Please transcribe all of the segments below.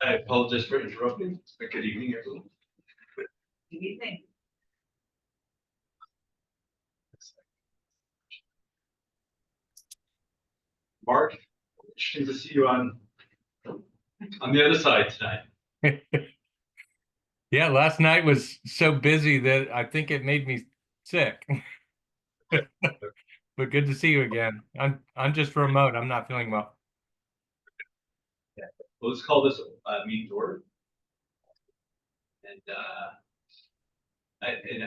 I apologize for interrupting. Good evening, everyone. Good evening. Mark, interesting to see you on the other side tonight. Yeah, last night was so busy that I think it made me sick. But good to see you again. I'm just remote. I'm not feeling well. Well, let's call this meeting to order. And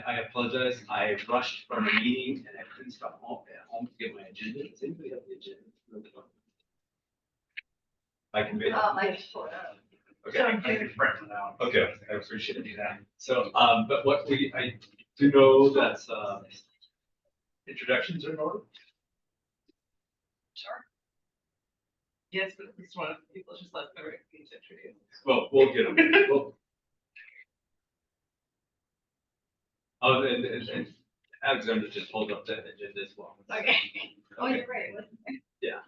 I apologize. I rushed from a meeting and I couldn't stop at home to get my agenda. Does anybody have the agenda? I can make I just pulled it up. Okay. I can print it out. Okay, I appreciate that. So, but what I do know that introductions are in order. Sure. Yes, but at least one of the people just left the right page introduced. Well, we'll get them. Oh, and Alexander just pulled up that agenda as well. Okay. Oh, you're right. Yeah.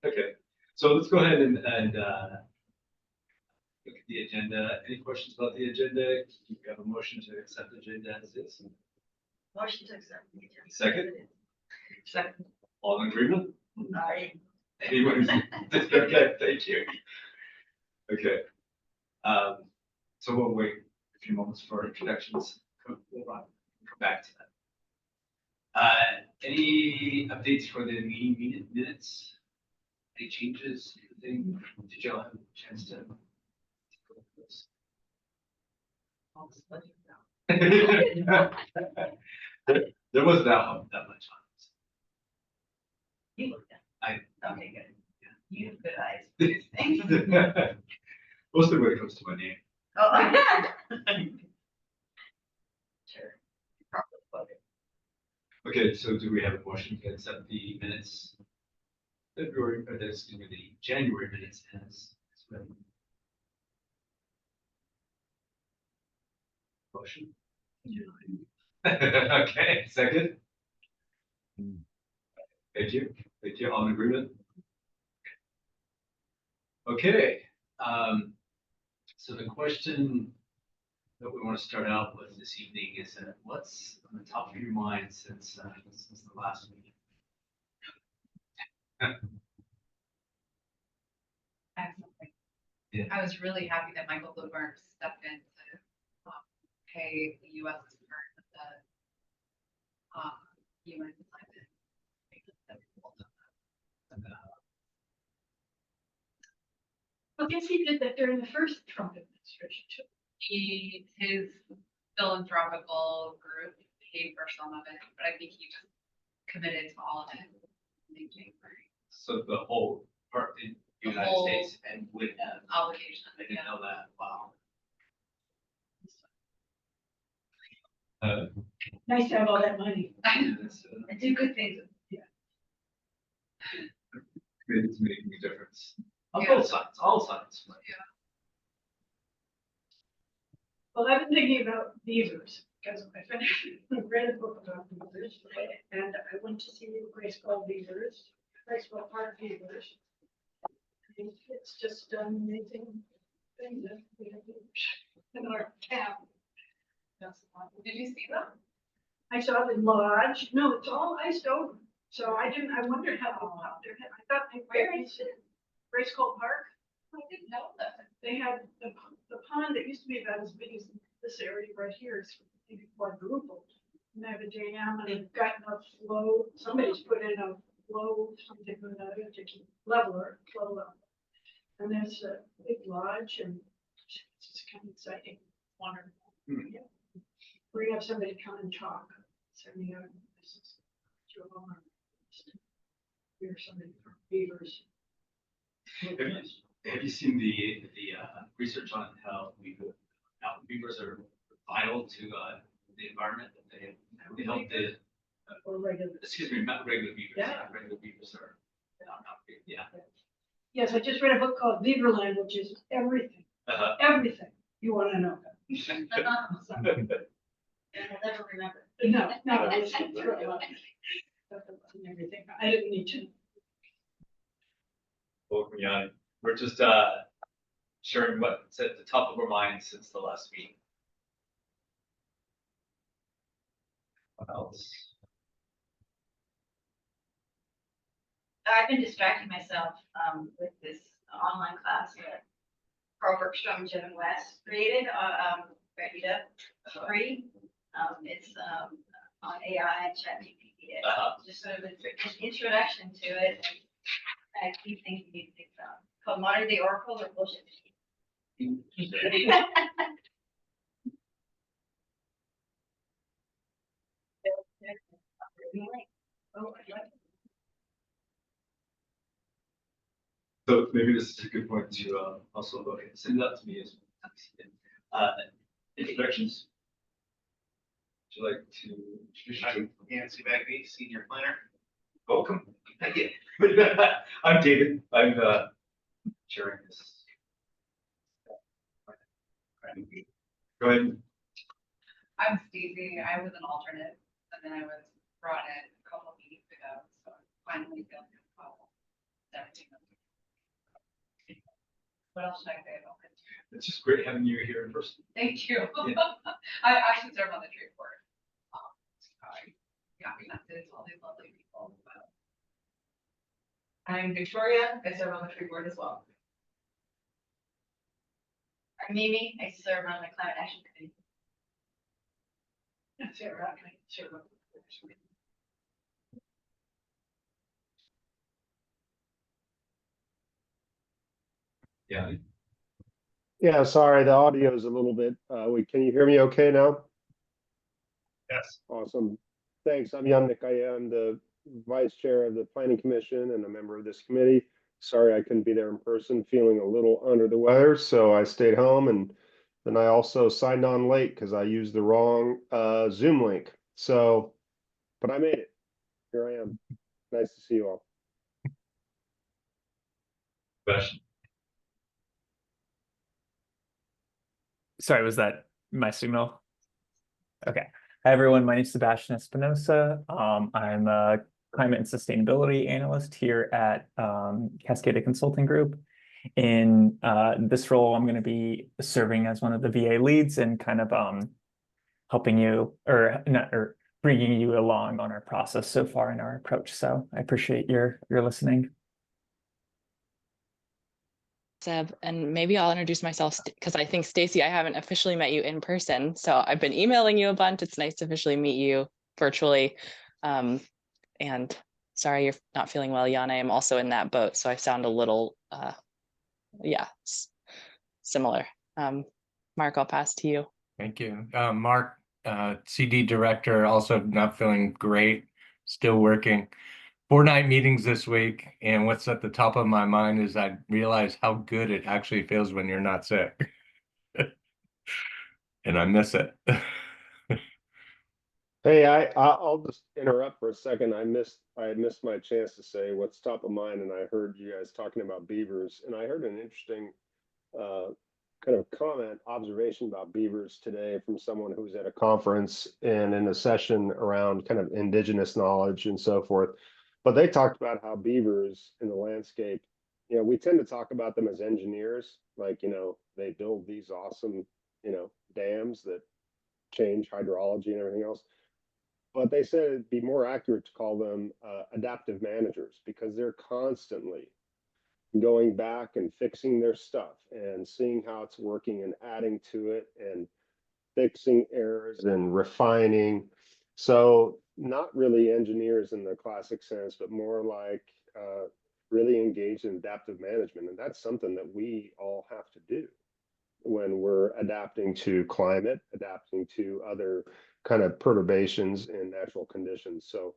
Okay. So let's go ahead and look at the agenda. Any questions about the agenda? You have a motion to accept the agenda as is. Motion to accept. Second. Second. All in agreement? Aye. Anyone? Okay. Thank you. Okay. So we'll wait a few moments for introductions. We'll come back to that. Any updates for the meeting minutes? Any changes? Anything? Did y'all have a chance to? There wasn't that much on it. You looked at it. Okay, good. Yeah. You have good eyes. Thanks. Mostly when it comes to my name. Oh, sure. Probably quoted. Okay, so do we have a motion to accept the minutes? February, or excuse me, the January minutes as written. Motion. Okay, second. Thank you. Thank you. All in agreement? Okay. So the question that we want to start out with this evening is what's on the top of your mind since the last meeting? Yeah. I was really happy that Michael Bloomberg stepped in to pay the U.S.'s part of the UN climate. I guess he did that during the first Trump administration too. His philanthropical group paid for some of it, but I think he just committed to all of it in January. So the whole part in the The United whole States and would have. Obligation. I didn't know that. Wow. Nice to have all that money. It's, And do good things. it's making a difference. On Yeah. both sides, all sides. Well, I've been thinking about beavers because I finished, read a book about beavers and I went to see Graceful beavers, Graceful Park beavers. And it's just an amazing thing that we have beavers in our town. Did you see them? I saw the lodge. No, it's all iced over. So I wondered how they popped their head. I thought they Where were is it? Graceful Park. I didn't know that. They had the pond that used to be about as big as this area right here is maybe quadrupled. And they have a dam and they've gotten a flow. Somebody's put in a flow, something or another to keep leveler, flow level. And there's a big lodge and it's just kind of exciting, wonderful. Hmm. Yeah. We're gonna have somebody come and talk. Send me out. Here's somebody from Beavers. Have you seen the research on how mountain beavers are vital to the environment? That they help the Or regular. excuse me, not regular beavers. Yeah. Regular beavers are not big. Yeah. Yes, I just read a book called Beaverland, which is everything, Uh-huh. everything you want to know. And I'll never remember. No, it's through a lot. Everything. I didn't need to. Welcome, Jan. We're just sharing what's at the top of our minds since the last meeting. What else? I've been distracting myself with this online class that Carl Bergstrom, Jim and Wes created, ready to free. It's on AI and ChatGPT. It's just sort of an introduction to it. And I keep thinking you think called Modern Day Oracle or Bullshit. Oh, I like it. So maybe this is a good point to also look and send that to me as well. Introductions. Would you like to? I'm Nancy Bagby, senior planner. Welcome. Thank you. I'm David. I'm chairing this. Go ahead. I'm Stacy. I was an alternate, and then I was brought in a couple of meetings ago, so I'm finally feeling comfortable. Everything. What else should I say about it? It's just great having you here in person. Thank you. Yeah. I actually serve on the tree board. I got connected to all these lovely people. But I'm Victoria. I serve on the tree board as well. I'm Mimi. I serve on the Climate Action Committee. That's it, right? Sure. Yeah. Yeah, sorry, the audio is a little bit, can you hear me okay now? Yes. Awesome. Thanks. I'm Yannick. I am the vice chair of the planning commission and a member of this committee. Sorry, I couldn't be there in person, feeling a little under the weather, so I stayed home, and then I also signed on late because I used the wrong Zoom link. So, but I made it. Here I am. Nice to see you all. Question. Sorry, was that my signal? Okay. Hi, everyone. My name is Sebastian Espinosa. I'm a climate and sustainability analyst here at Cascada Consulting Group. In this role, I'm going to be serving as one of the VA leads and kind of helping you or bringing you along on our process so far in our approach. So I appreciate your listening. Seb, and maybe I'll introduce myself because I think Stacy, I haven't officially met you in person. So I've been emailing you a bunch. It's nice to officially meet you virtually. And sorry you're not feeling well, Yana. I'm also in that boat, so I sound a little, similar. Mark, I'll pass to you. Thank you. Mark, CD director, also not feeling great, still working. 4-night meetings this week, and what's at the top of my mind is I realize how good it actually feels when you're not sick. And I miss it. Hey, I'll just interrupt for a second. I missed my chance to say what's top of mind, and I heard you guys talking about beavers, and I heard an interesting kind of observation about beavers today from someone who was at a conference and in a session around kind of indigenous knowledge and so forth. But they talked about how beavers in the landscape, we tend to talk about them as engineers, like, they build these awesome, dams that change hydrology and everything else. But they said it'd be more accurate to call them adaptive managers because they're constantly going back and fixing their stuff and seeing how it's working and adding to it and fixing errors and refining. So not really engineers in the classic sense, but more like really engaged in adaptive management. And that's something that we all have to do when we're adapting to climate, adapting to other kind of perturbations in natural conditions. So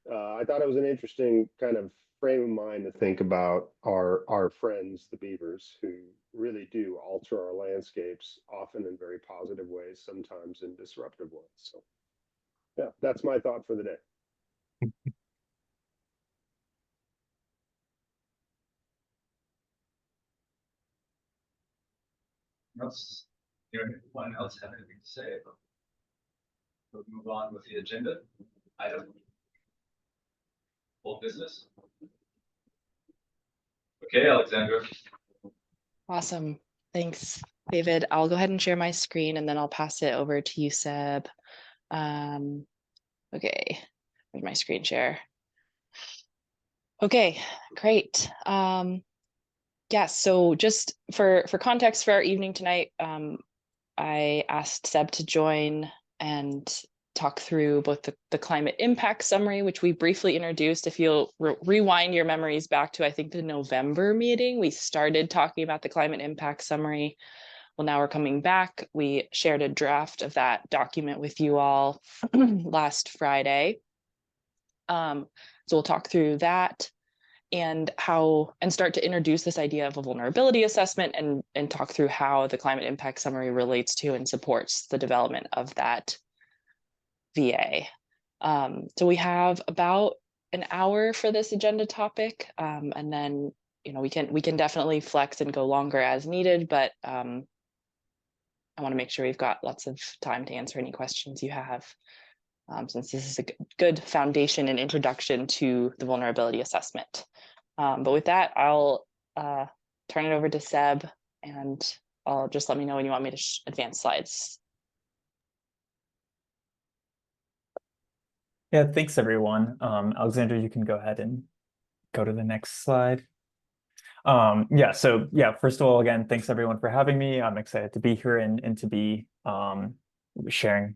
I thought it was an interesting kind of frame of mind to think about our friends, the beavers, who really do alter our landscapes, often in very positive ways, sometimes in disruptive ways. So yeah, that's my thought for the day. Anyone else have anything to say? We'll move on with the agenda item. Full business. Okay, Alexandra. Awesome. Thanks, David. I'll go ahead and share my screen and then I'll pass it over to you, Seb. Okay, where's my screen share? Okay, great. Yeah, so just for context for our evening tonight, I asked Seb to join and talk through both the climate impact summary, which we briefly introduced. If you'll rewind your memories back to, I think, the November meeting, we started talking about the climate impact summary. Well, now we're coming back. We shared a draft of that document with you all last Friday. So we'll talk through that and start to introduce this idea of a vulnerability assessment and talk through how the climate impact summary relates to and supports the development of that VA. So we have about an hour for this agenda topic, and then we can definitely flex and go longer as needed, but I want to make sure we've got lots of time to answer any questions you have, since this is a good foundation and introduction to the vulnerability assessment. But with that, I'll turn it over to Seb, and I'll just let me know when you want me to advance slides. Yeah, thanks everyone. Alexander, you can go ahead and go to the next slide. First of all, again, thanks everyone for having me. I'm excited to be here and to be sharing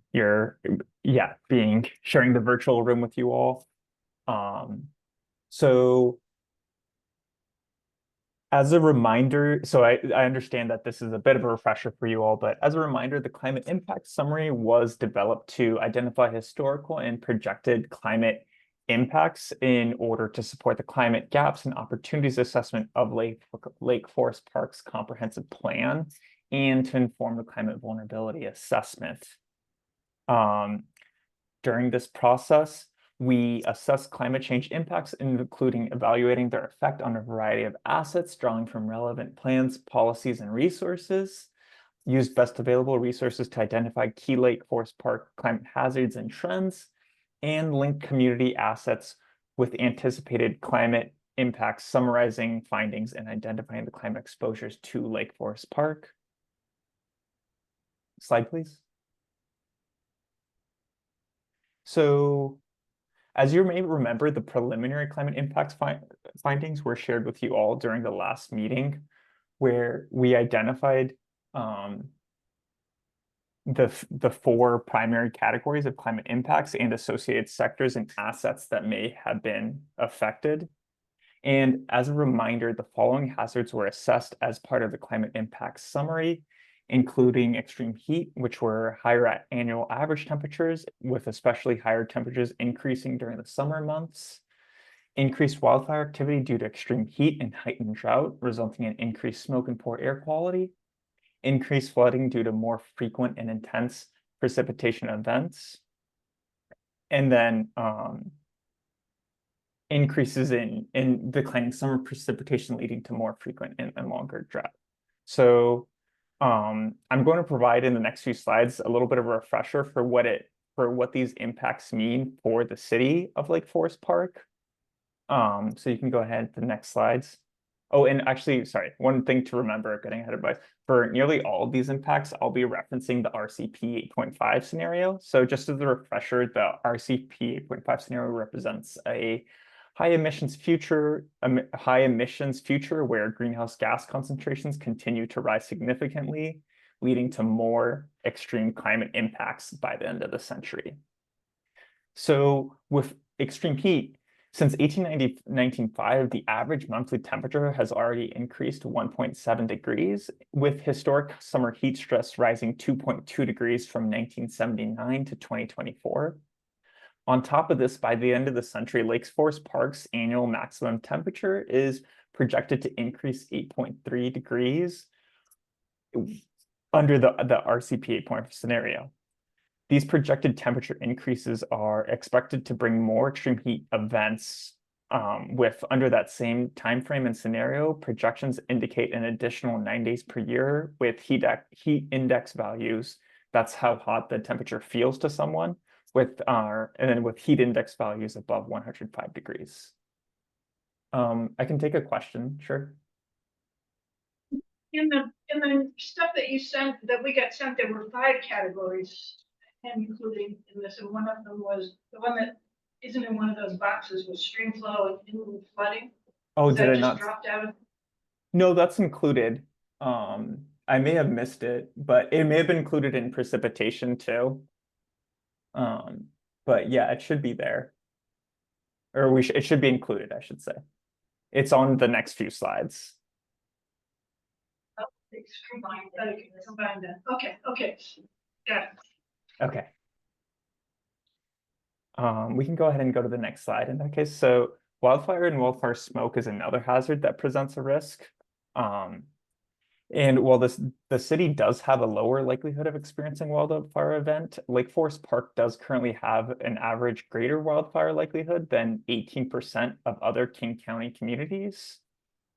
sharing the virtual room with you all. So as a reminder, I understand that this is a bit of a refresher for you all, but as a reminder, the climate impact summary was developed to identify historical and projected climate impacts in order to support the climate gaps and opportunities assessment of Lake Forest Park's comprehensive plan and to inform the climate vulnerability assessment. During this process, we assess climate change impacts, including evaluating their effect on a variety of assets, drawing from relevant plans, policies, and resources. Use best available resources to identify key Lake Forest Park climate hazards and trends, and link community assets with anticipated climate impacts, summarizing findings and identifying the climate exposures to Lake Forest Park. Slide, please. So, as you may remember, the preliminary climate impacts findings were shared with you all during the last meeting, where we identified the four primary categories of climate impacts and associated sectors and assets that may have been affected. And as a reminder, the following hazards were assessed as part of the climate impact summary, including extreme heat, which were higher annual average temperatures, with especially higher temperatures increasing during the summer months, increased wildfire activity due to extreme heat and heightened drought, resulting in increased smoke and poor air quality, increased flooding due to more frequent and intense precipitation events, and then increases in declining summer precipitation leading to more frequent and longer drought. So I'm going to provide in the next few slides a little bit of a refresher for what these impacts mean for the city of Lake Forest Park. So you can go ahead to the next slides. Oh, and actually, sorry, one thing to remember, getting ahead of myself, for nearly all of these impacts, I'll be referencing the RCP 8.5 scenario. So just as a refresher, the RCP 8.5 scenario represents a high emissions future where greenhouse gas concentrations continue to rise significantly, leading to more extreme climate impacts by the end of the century. So with extreme heat, since 1995, the average monthly temperature has already increased to 1.7 degrees, with historic summer heat stress rising 2.2 degrees from 1979 to 2024. On top of this, by the end of the century, Lake Forest Park's annual maximum temperature is projected to increase 8.3 degrees under the RCP 8.5 scenario. These projected temperature increases are expected to bring more extreme heat events with under that same time frame and scenario. Projections indicate an additional 9 days per year with heat index values. That's how hot the temperature feels to someone with heat index values above 105 degrees. I can take a question, sure. In the stuff that you sent, that we got sent, there were 5 categories, and including in this, and one of them was, the one that isn't in one of those boxes was stream flow and inland flooding. Oh, Is did that I just not? dropped out of? No, that's included. I may have missed it, but it may have been included in precipitation too. But yeah, it should be there. Or it should be included, I should say. It's on the next few slides. It's combined, combined then. Okay, got it. Okay. We can go ahead and go to the next slide in that case. So wildfire and wildfire smoke is another hazard that presents a risk. And while the city does have a lower likelihood of experiencing wildfire event, Lake Forest Park does currently have an average greater wildfire likelihood than 18% of other King County communities.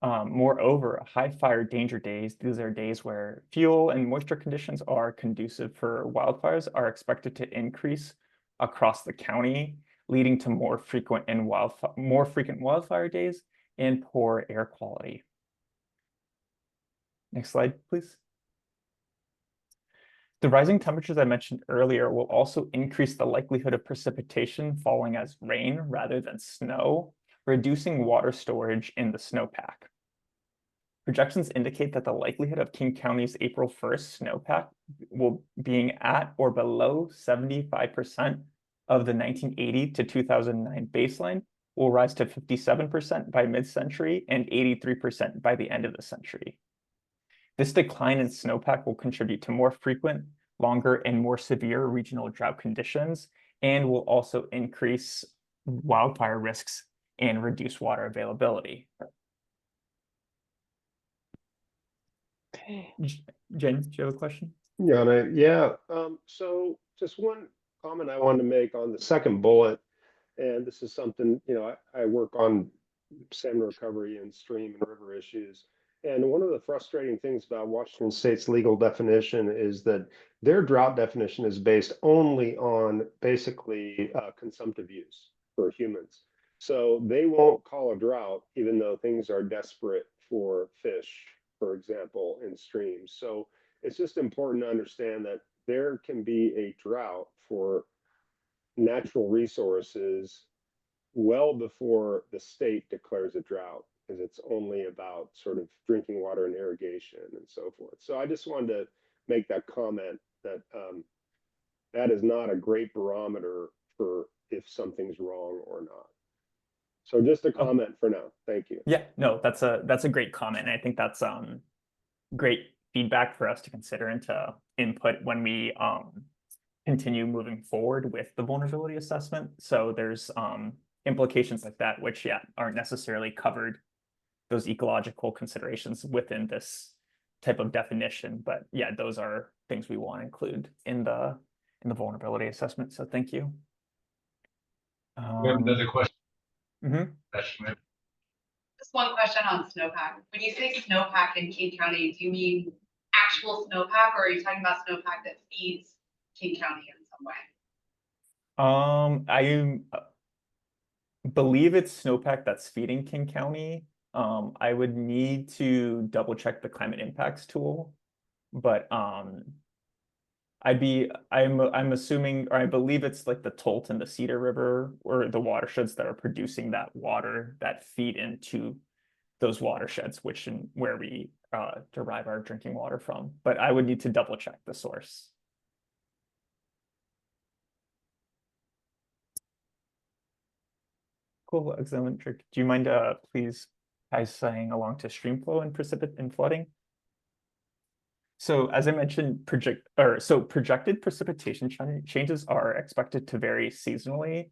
Moreover, high fire danger days, these are days where fuel and moisture conditions are conducive for wildfires, are expected to increase across the county, leading to more frequent wildfire days and poor air quality. Next slide, please. The rising temperatures I mentioned earlier will also increase the likelihood of precipitation falling as rain rather than snow, reducing water storage in the snowpack. Projections indicate that the likelihood of King County's April 1st snowpack will being at or below 75% of the 1980 to 2009 baseline will rise to 57% by mid-century and 83% by the end of the century. This decline in snowpack will contribute to more frequent, longer, and more severe regional drought conditions, and will also increase wildfire risks and reduce water availability. Okay. Jen, do you have a question? Yeah, so just one comment I wanted to make on the second bullet, and this is something, I work on salmon recovery and stream and river issues. And one of the frustrating things about Washington State's legal definition is that their drought definition is based only on basically consumptive use for humans. So they won't call a drought, even though things are desperate for fish, for example, in streams. So it's just important to understand that there can be a drought for natural resources well before the state declares a drought, because it's only about sort of drinking water and irrigation and so forth. So I just wanted to make that comment that that is not a great barometer for if something's wrong or not. So just a comment for now. Thank you. Yeah, no, that's a great comment. And I think that's great feedback for us to consider and to input when we continue moving forward with the vulnerability assessment. So there's implications like that, which aren't necessarily covered, those ecological considerations within this type of definition. But yeah, those are things we want to include in the vulnerability assessment. So thank you. We have another question. Mhm. Just one question on snowpack. When you say snowpack in King County, do you mean actual snowpack, or are you talking about snowpack that feeds King County in some way? I believe it's snowpack that's feeding King County. I would need to double check the climate impacts tool, but I'm assuming, or I believe it's like the Tolt and the Cedar River, or the watersheds that are producing that water that feed into those watersheds, where we derive our drinking water from. But I would need to double check the source. Cool, excellent. Do you mind please saying along to stream flow and and flooding? So as I mentioned, projected precipitation changes are expected to vary seasonally.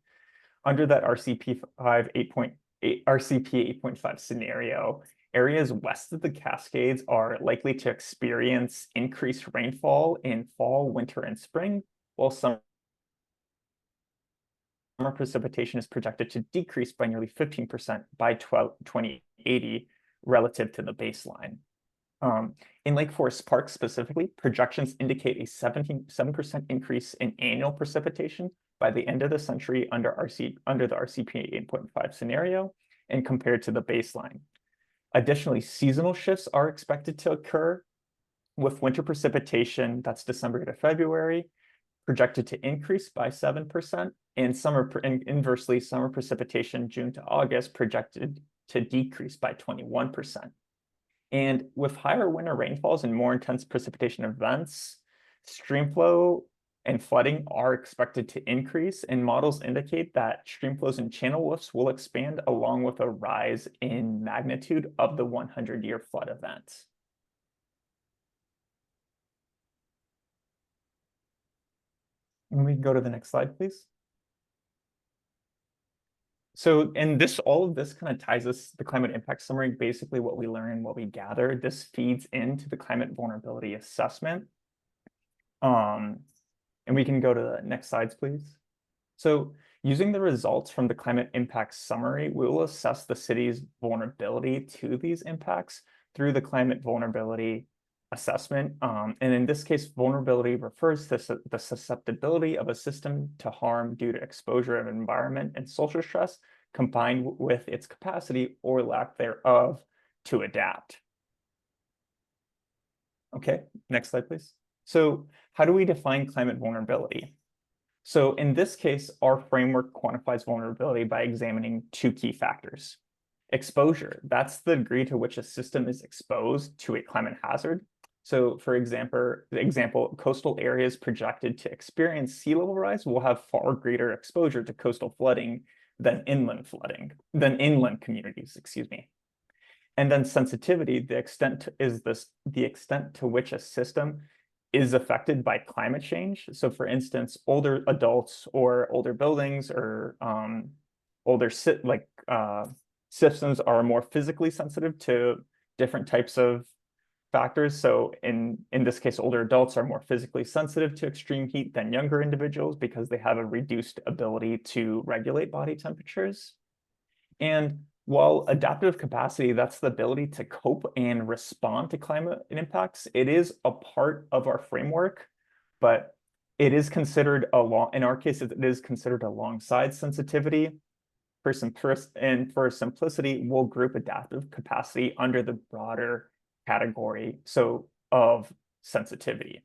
Under that RCP 8.5 scenario, areas west of the Cascades are likely to experience increased rainfall in fall, winter, and spring, while summer precipitation is projected to decrease by nearly 15% by 2080 relative to the baseline. In Lake Forest Park specifically, projections indicate a 7% increase in annual precipitation by the end of the century under the RCP 8.5 scenario and compared to the baseline. Additionally, seasonal shifts are expected to occur, with winter precipitation, that's December to February, projected to increase by 7%, and inversely, summer precipitation June to August projected to decrease by 21%. And with higher winter rainfalls and more intense precipitation events, stream flow and flooding are expected to increase, and models indicate that stream flows and channel widths will expand along with a rise in magnitude of the 100-year flood event. And we can go to the next slide, please. So, and all of this kind of ties us, the climate impact summary, basically what we learn and what we gather, this feeds into the climate vulnerability assessment. And we can go to the next slides, please. So using the results from the climate impact summary, we will assess the city's vulnerability to these impacts through the climate vulnerability assessment. And in this case, vulnerability refers to the susceptibility of a system to harm due to exposure of environment and social stress, combined with its capacity or lack thereof to adapt. Okay, next slide, please. So how do we define climate vulnerability? So in this case, our framework quantifies vulnerability by examining two key factors. Exposure, that's the degree to which a system is exposed to a climate hazard. So for example, coastal areas projected to experience sea level rise will have far greater exposure to coastal flooding than inland communities, excuse me. And then sensitivity, the extent to which a system is affected by climate change. So for instance, older adults or older buildings or systems are more physically sensitive to different types of factors. So in this case, older adults are more physically sensitive to extreme heat than younger individuals because they have a reduced ability to regulate body temperatures. And while adaptive capacity, that's the ability to cope and respond to climate impacts, it is a part of our framework, but it is considered in our case, it is considered alongside sensitivity. For simplicity, we'll group adaptive capacity under the broader category of sensitivity.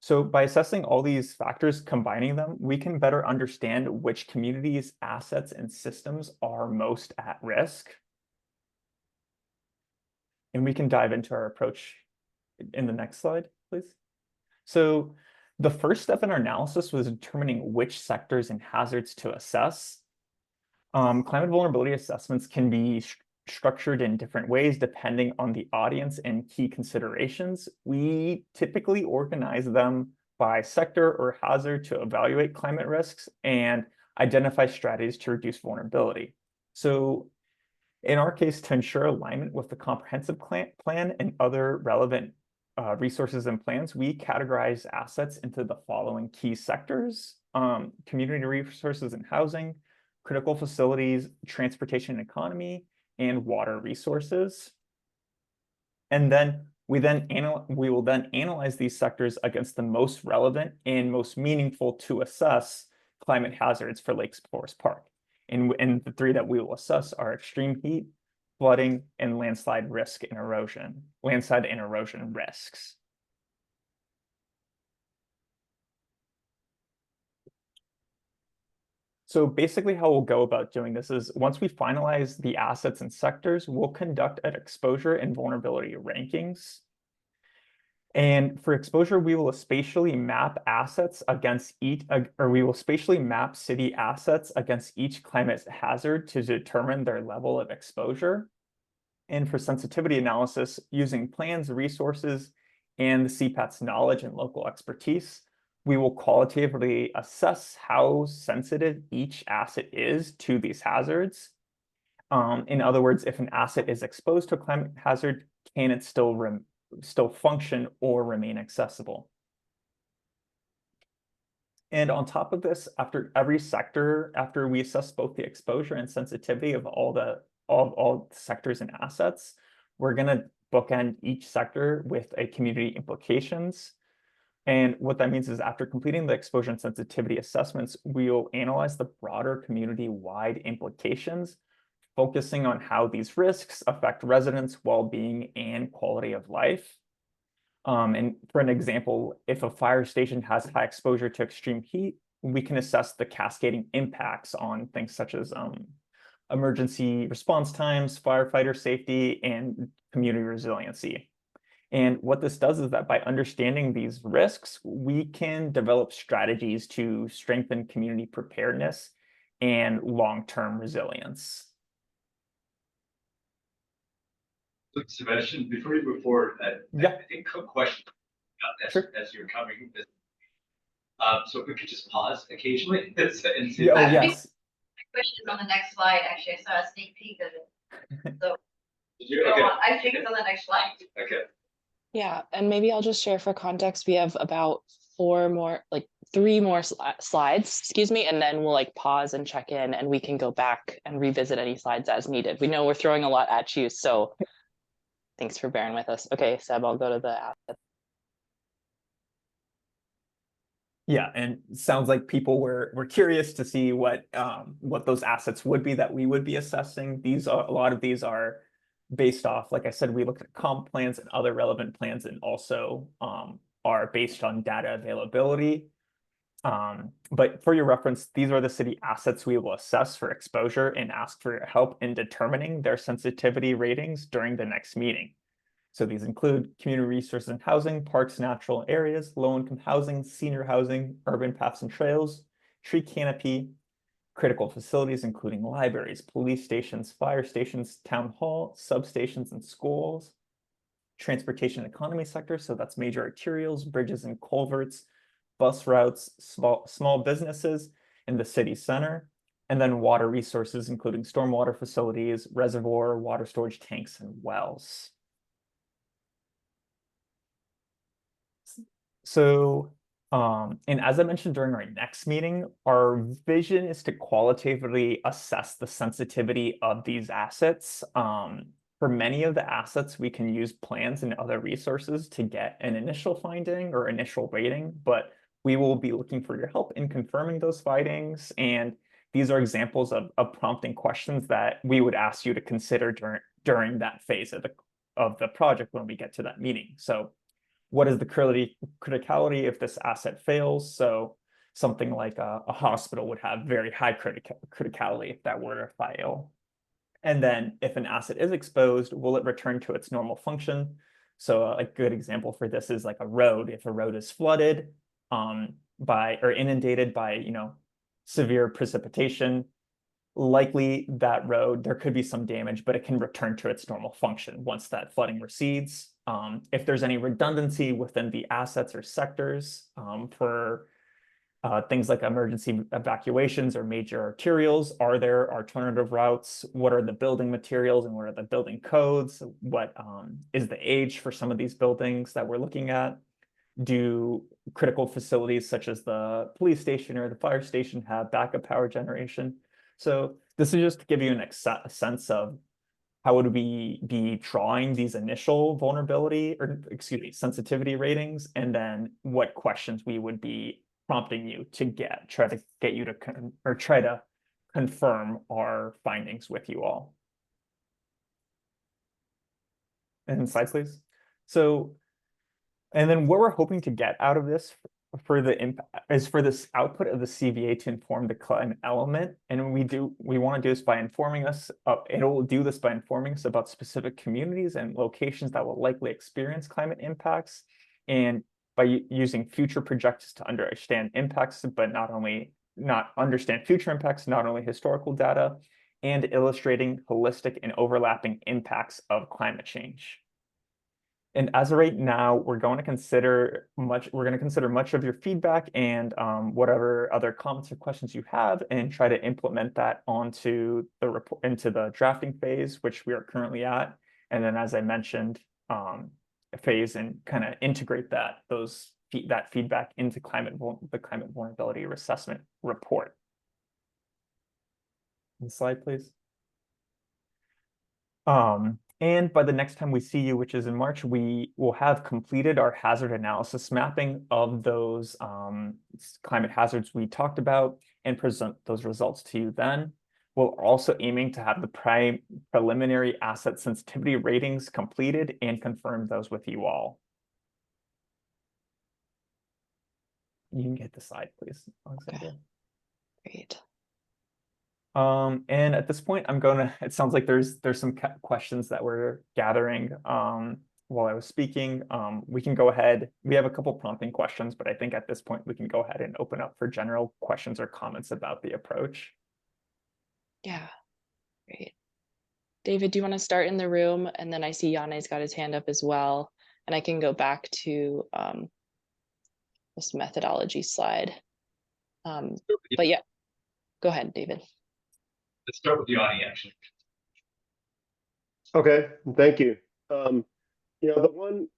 So by assessing all these factors, combining them, we can better understand which communities, assets, and systems are most at risk. And we can dive into our approach in the next slide, please. So the first step in our analysis was determining which sectors and hazards to assess. Climate vulnerability assessments can be structured in different ways depending on the audience and key considerations. We typically organize them by sector or hazard to evaluate climate risks and identify strategies to reduce vulnerability. So in our case, to ensure alignment with the comprehensive plan and other relevant resources and plans, we categorize assets into the following key sectors: community resources and housing, critical facilities, transportation and economy, and water resources. And then we will then analyze these sectors against the most relevant and most meaningful to assess climate hazards for Lake Forest Park. And the three that we will assess are extreme heat, flooding, and landslide and erosion risks. So basically how we'll go about doing this is once we finalize the assets and sectors, we'll conduct an exposure and vulnerability rankings. And for exposure, we will spatially map assets against we will spatially map city assets against each climate hazard to determine their level of exposure. And for sensitivity analysis, using plans, resources, and the CPAT's knowledge and local expertise, we will qualitatively assess how sensitive each asset is to these hazards. In other words, if an asset is exposed to a climate hazard, can it still function or remain accessible? And on top of this, after every sector, after we assess both the exposure and sensitivity of all the sectors and assets, we're going to bookend each sector with a community implications. And what that means is after completing the exposure and sensitivity assessments, we'll analyze the broader community-wide implications focusing on how these risks affect residents' well-being and quality of life. And for an example, if a fire station has high exposure to extreme heat, we can assess the cascading impacts on things such as emergency response times, firefighter safety, and community resiliency. And what this does is that by understanding these risks, we can develop strategies to strengthen community preparedness and long-term resilience. So, Sebastian, before you move forward, Yeah. I think a question Sure. as you're covering this. So if we could just pause occasionally and see. Yeah, oh, I think- yes. My question is on the next slide, actually, I saw a sneak peek of it. So, Okay, I think it's on the next slide. okay. Yeah, and maybe I'll just share for context, we have about three more slides, excuse me, and then we'll like pause and check in and we can go back and revisit any slides as needed. We know we're throwing a lot at you, so thanks for bearing with us. Okay, Seb, I'll go to the assets. Yeah, and sounds like people were curious to see what those assets would be that we would be assessing. A lot of these are based off, like I said, we looked at comp plans and other relevant plans, and also are based on data availability. But for your reference, these are the city assets we will assess for exposure and ask for your help in determining their sensitivity ratings during the next meeting. So these include community resources and housing, parks, natural areas, low-income housing, senior housing, urban paths and trails, tree canopy, critical facilities, including libraries, police stations, fire stations, town hall, substations, and schools, transportation economy sector, so that's major arterials, bridges and culverts, bus routes, small businesses in the city center, and then water resources, including stormwater facilities, reservoir, water storage tanks, and wells. So, and as I mentioned during our next meeting, our vision is to qualitatively assess the sensitivity of these assets. For many of the assets, we can use plans and other resources to get an initial finding or initial rating, but we will be looking for your help in confirming those findings. And these are examples of prompting questions that we would ask you to consider during that phase of the project when we get to that meeting. So what is the criticality if this asset fails? So something like a hospital would have very high criticality if that were to fail. And then if an asset is exposed, will it return to its normal function? So a good example for this is like a road. If a road is flooded or inundated by severe precipitation, likely that road, there could be some damage, but it can return to its normal function once that flooding recedes. If there's any redundancy within the assets or sectors for things like emergency evacuations or major arterials, are there alternative routes? What are the building materials and what are the building codes? What is the age for some of these buildings that we're looking at? Do critical facilities such as the police station or the fire station have backup power generation? So this is just to give you a sense of how would we be drawing these initial sensitivity ratings, and then what questions we would be prompting you to try to get you to try to confirm our findings with you all. And slides, please. So, and then what we're hoping to get out of this for this output of the CVA to inform the climate element. And we want to do this by informing us, it will do this by informing us about specific communities and locations that will likely experience climate impacts, and by using future projections to understand impacts, but not understand future impacts, not only historical data, and illustrating holistic and overlapping impacts of climate change. And as of right now, we're going to consider much of your feedback and whatever other comments or questions you have, and try to implement that into the report, into the drafting phase, which we are currently at. And then, as I mentioned, phase and kind of integrate that feedback into the climate vulnerability assessment report. Next slide, please. And by the next time we see you, which is in March, we will have completed our hazard analysis mapping of those climate hazards we talked about and present those results to you then. We're also aiming to have the preliminary asset sensitivity ratings completed and confirm those with you all. You can get the slide, please, Alexandra. Great. And at this point, it sounds like there's some questions that we're gathering while I was speaking. We can go ahead. We have a couple prompting questions, but I think at this point we can go ahead and open up for general questions or comments about the approach. Yeah, great. David, do you want to start in the room? And then I see Yane's got his hand up as well. And I can go back to this methodology slide. But yeah, go ahead, David. Let's start with Yanni, actually. Okay, thank you. You know, the one,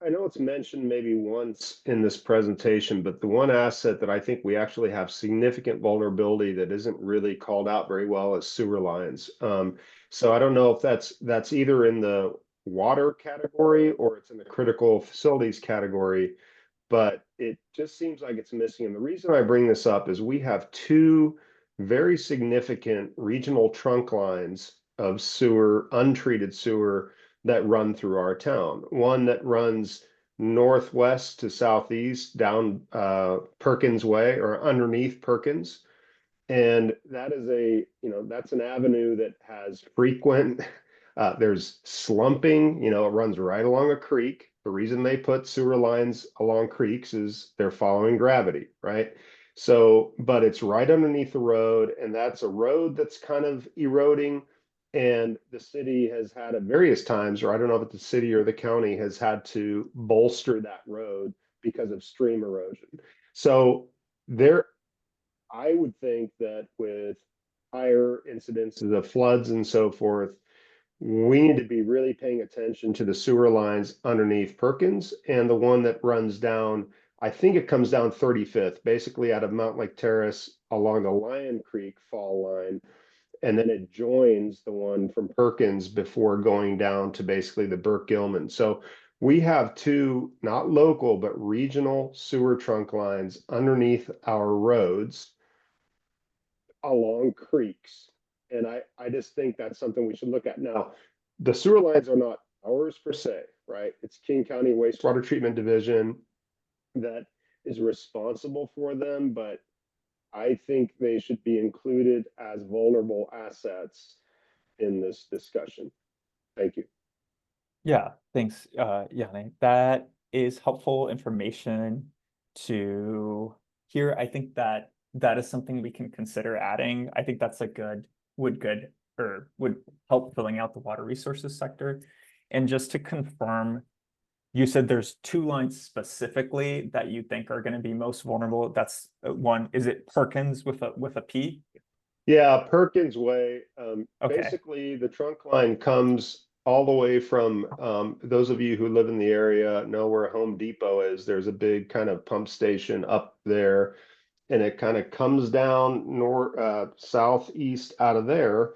I know it's mentioned maybe once in this presentation, but the one asset that I think we actually have significant vulnerability that isn't really called out very well is sewer lines. So I don't know if that's either in the water category or it's in the critical facilities category, but it just seems like it's missing. And the reason I bring this up is we have two very significant regional trunk lines of sewer, untreated sewer, that run through our town. One that runs northwest to southeast down Perkins Way or underneath Perkins. And that is that's an avenue that has frequent, there's slumping, it runs right along a creek. The reason they put sewer lines along creeks is they're following gravity, right? So, but it's right underneath the road, and that's a road that's kind of eroding. And the city has had at various times, or I don't know if it's the city or the county, has had to bolster that road because of stream erosion. So I would think that with higher incidences of floods and so forth, we need to be really paying attention to the sewer lines underneath Perkins and the one that runs down, I think it comes down 35th, basically out of Mount Lake Terrace along the Lion Creek fall line. And then it joins the one from Perkins before going down to basically the Burke Gilman. So we have two, not local, but regional sewer trunk lines underneath our roads along creeks. And I just think that's something we should look at. Now, the sewer lines are not ours per se, right? It's King County Wastewater Treatment Division that is responsible for them, but I think they should be included as vulnerable assets in this discussion. Thank you. Yeah, thanks, Yanni. That is helpful information to hear. I think that is something we can consider adding. I think that's would help filling out the water resources sector. And just to confirm, you said there's two lines specifically that you think are going to be most vulnerable. That's one. Is it Perkins with a P? Yeah, Perkins Way. Okay. Basically, the trunk line comes all the way from, those of you who live in the area know where Home Depot is. There's a big kind of pump station up there, and it kind of comes down southeast out of there.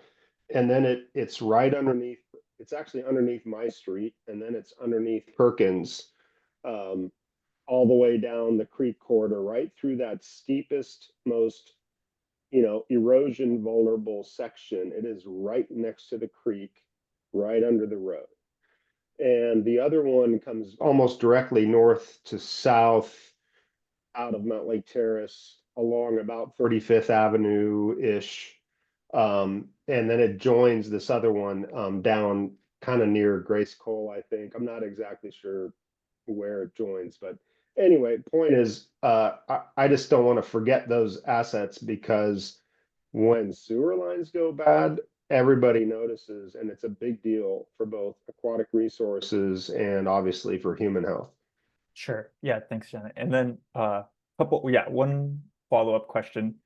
And then it's right underneath, it's actually underneath my street, and then it's underneath Perkins, all the way down the creek corridor, right through that steepest, most, erosion vulnerable section. It is right next to the creek, right under the road. And the other one comes almost directly north to south out of Mount Lake Terrace along about 35th Avenue-ish. And then it joins this other one down kind of near Grace Cole, I think. I'm not exactly sure where it joins, but anyway, point is, I just don't want to forget those assets, because when sewer lines go bad, everybody notices, and it's a big deal for both aquatic resources and obviously for human health. Sure. Yeah, thanks, Janet. And then one follow-up question.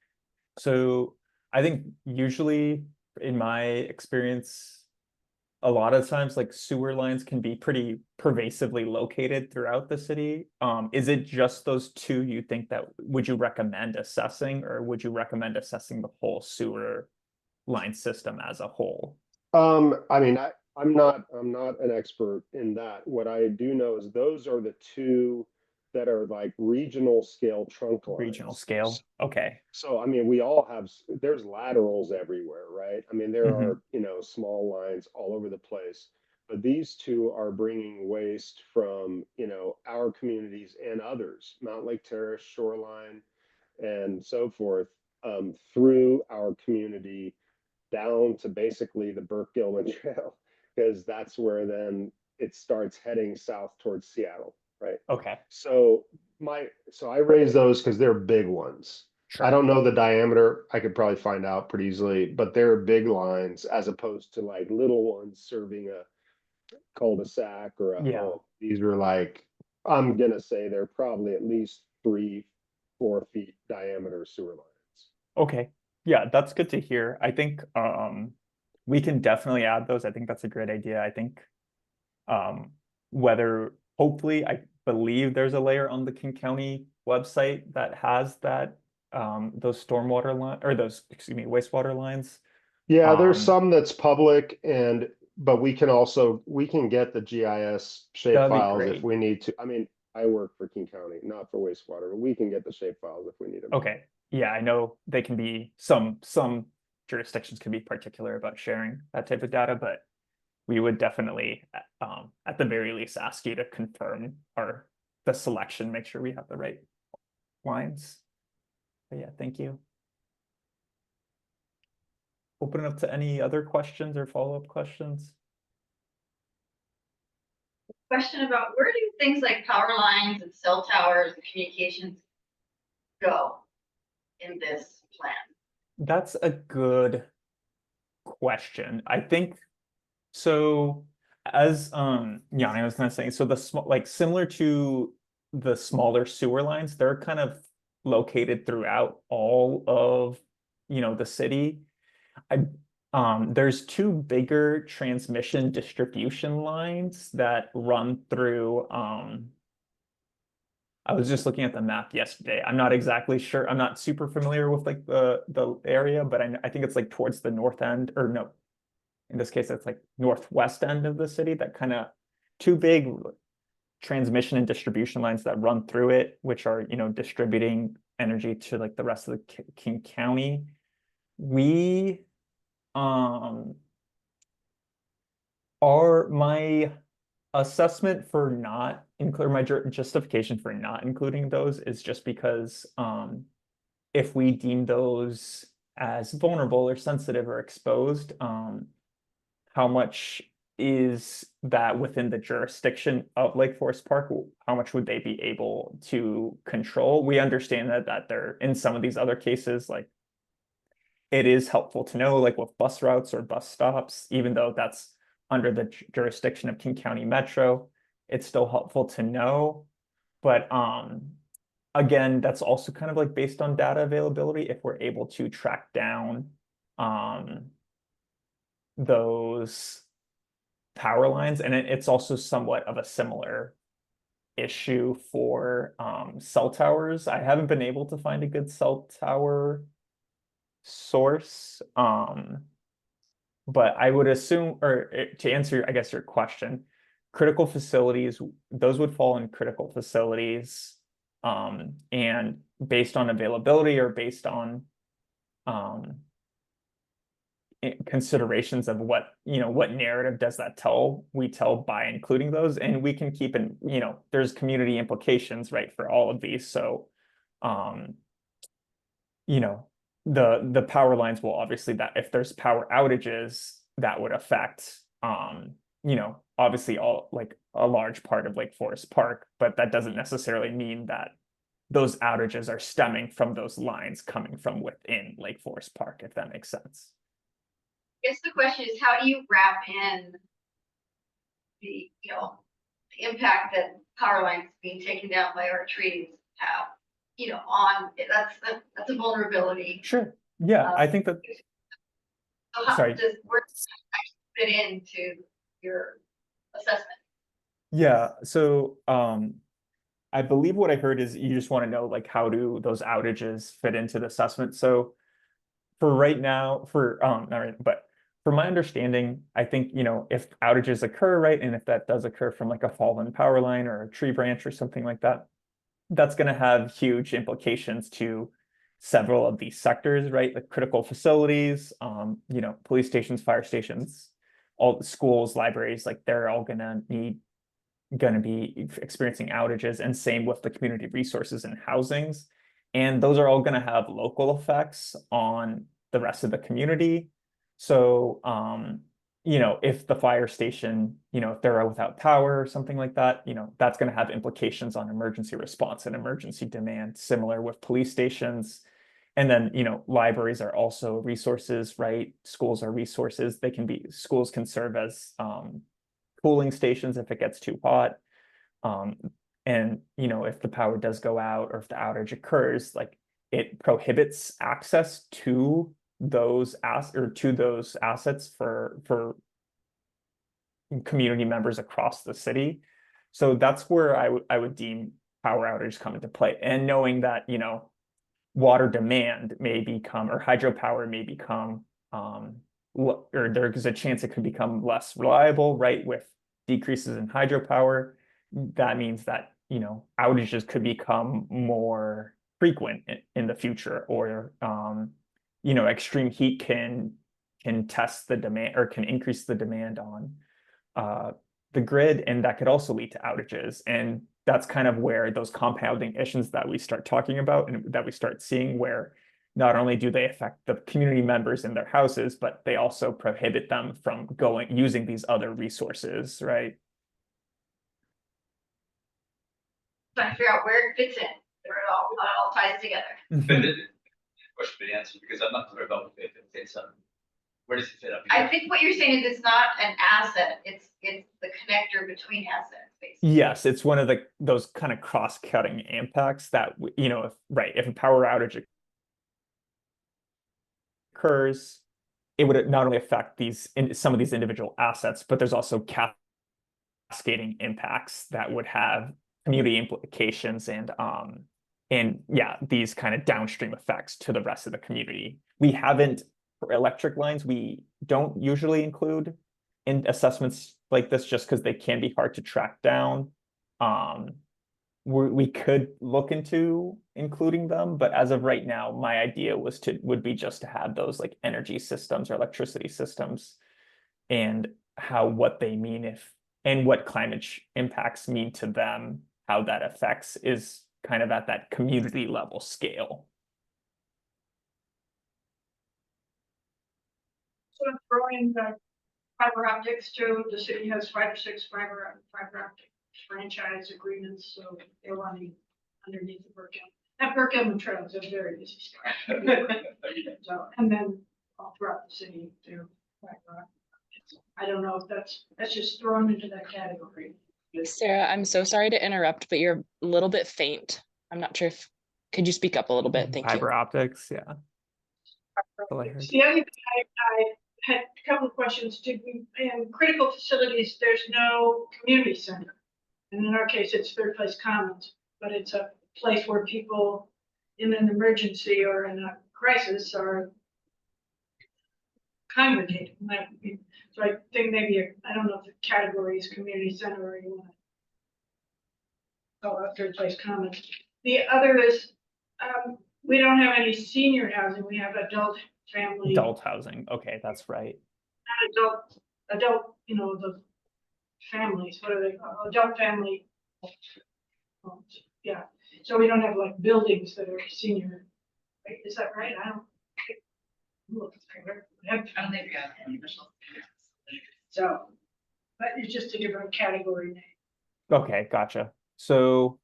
So I think usually in my experience, a lot of times like sewer lines can be pretty pervasively located throughout the city. Is it just those two you think that would you recommend assessing, or would you recommend assessing the whole sewer line system as a whole? I mean, I'm not an expert in that. What I do know is those are the two that are like regional scale trunk lines. Regional scale, okay. So, I mean, we all have, there's laterals everywhere, right? I mean, there Mhm. are, you know, small lines all over the place. But these two are bringing waste from, you know, our communities and others, Mount Lake Terrace, Shoreline, and so forth, through our community down to basically the Burke Gilman Trail, because that's where then it starts heading south towards Seattle, right? Okay, So so I raise those because they're big ones. sure. I don't know the diameter. I could probably find out pretty easily, but they're big lines as opposed to like little ones serving a cul-de-sac or a Yeah. home. These are like, I'm gonna say they're probably at least 3-4 feet diameter sewer lines. Okay, yeah, that's good to hear. I think we can definitely add those. I think that's a great idea. I think whether hopefully I believe there's a layer on the King County website that has that those stormwater line or those, excuse me, wastewater lines. Yeah, there's Um, some that's public but we can get the GIS shape That'd be files if great. we need to. I mean, I work for King County, not for wastewater, but we can get the shape files if we need them. Okay, yeah, I know they can be some jurisdictions can be particular about sharing that type of data, but we would definitely at the very least ask you to confirm the selection, make sure we have the right lines. But yeah, thank you. Open it up to any other questions or follow-up questions. Question about where do things like power lines and cell towers and communications go in this plan? That's a good question. I think so. As Yanni was kind of saying, so the small, like similar to the smaller sewer lines, they're kind of located throughout all of, you know, the city. There's two bigger transmission distribution lines that run through. I was just looking at the map yesterday. I'm not exactly sure. I'm not super familiar with like the area, but I think it's like towards the north end, or no, in this case, it's like northwest end of the city. That kind of two big transmission and distribution lines that run through it, which are, you know, distributing energy to like the rest of the King County. We are my assessment for not include my justification for not including those is just because if we deem those as vulnerable or sensitive or exposed, how much is that within the jurisdiction of Lake Forest Park? How much would they be able to control? We understand that they're in some of these other cases, like it is helpful to know, like with bus routes or bus stops, even though that's under the jurisdiction of King County Metro, it's still helpful to know. But again, that's also kind of like based on data availability. If we're able to track down those power lines, and it's also somewhat of a similar issue for cell towers. I haven't been able to find a good cell tower source, but I would assume, or to answer, I guess, your question, critical facilities, those would fall in critical facilities, and based on availability or based on considerations of what, you know, what narrative does that tell, we tell by including those, and we can keep in, you know, there's community implications, right, for all of these. So you know, the power lines will obviously, that if there's power outages, that would affect you know, obviously all like a large part of Lake Forest Park, but that doesn't necessarily mean that those outages are stemming from those lines coming from within Lake Forest Park, if that makes sense. I guess the question is, how do you wrap in the, you know, the impact that power lines being taken down by our trees have, you know, on, that's a vulnerability. Sure. Yeah, I think that. So how Sorry. where does that fit into your assessment? Yeah, so I believe what I heard is you just want to know, like, how do those outages fit into the assessment? So for right now, not right, but from my understanding, I think, you know, if outages occur, right, and if that does occur from like a fallen power line or a tree branch or something like that, that's going to have huge implications to several of these sectors, right? Like critical facilities, you know, police stations, fire stations, all the schools, libraries, like they're all going to be experiencing outages, and same with the community resources and housings. And those are all going to have local effects on the rest of the community. So, you know, if the fire station, you know, if they're without power or something like that, you know, that's going to have implications on emergency response and emergency demand, similar with police stations. And then, you know, libraries are also resources, right? Schools are resources. Schools can serve as cooling stations if it gets too hot. And, you know, if the power does go out or if the outage occurs, like it prohibits access to those assets for community members across the city. So that's where I would deem power outage come into play. And knowing that, you know, water demand may become, or hydropower may become, or there's a chance it could become less reliable, right? With decreases in hydropower, that means that, you know, outages could become more frequent in the future, or, you know, extreme heat can test the demand or can increase the demand on the grid, and that could also lead to outages. And that's kind of where those compounding issues that we start talking about and that we start seeing, where not only do they affect the community members in their houses, but they also prohibit them from using these other resources, right? Trying to figure out where it fits in, where it all ties together. But the question be answered, because I'm not clear about if it fits on, where does it fit up I here? think what you're saying is it's not an asset, it's the connector between assets, basically. Yes, it's one of those kind of cross-cutting impacts that, you know, if a power outage occurs, it would not only affect some of these individual assets, but there's also cascading impacts that would have community implications and yeah, these kind of downstream effects to the rest of the community. For electric lines, we don't usually include in assessments like this, just because they can be hard to track down. We could look into including them, but as of right now, my idea would be just to have those like energy systems or electricity systems, and what they mean and what climate impacts mean to them, how that affects is kind of at that community level scale. So throwing the fiber optics too, the city has 5 or 6 fiber optic franchise agreements, so they're running underneath the Burkham. That Burkham Trail is a very busy spot. So, and then all throughout the city through fiber optics. I don't know if that's just thrown into that category. Sarah, I'm so sorry to interrupt, but you're a little bit faint. I'm not sure could you speak up a little bit? Thank you. Fiber optics, yeah. That's all I heard. The other thing I had a couple of questions. In critical facilities, there's no community center. And in our case, it's Third Place Commons, but it's a place where people in an emergency or in a crisis are congregating. So I think maybe, I don't know if the category is community center or you want to call it Third Place Commons. The other is, we don't have any senior housing. We have adult family. Adult housing. Okay, that's right. Adult, you know, the families, what are they called? Adult family homes. Yeah. So we don't have like buildings that are senior. Right? Is that right? I don't think we have any official. So, but it's just a different category name. Okay, gotcha. So,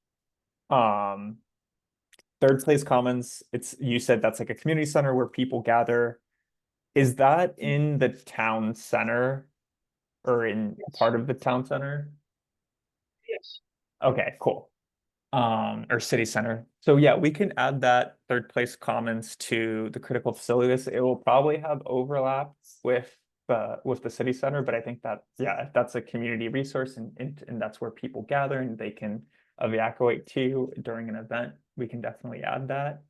Third Place Commons, you said that's like a community center where people gather. Is that in the town center or in part of the town center? Yes. Okay, cool. Or city center. So yeah, we can add that Third Place Commons to the critical facilities. It will probably have overlap with the city center, but I think that, yeah, if that's a community resource and that's where people gather and they can evacuate to during an event, we can definitely add that.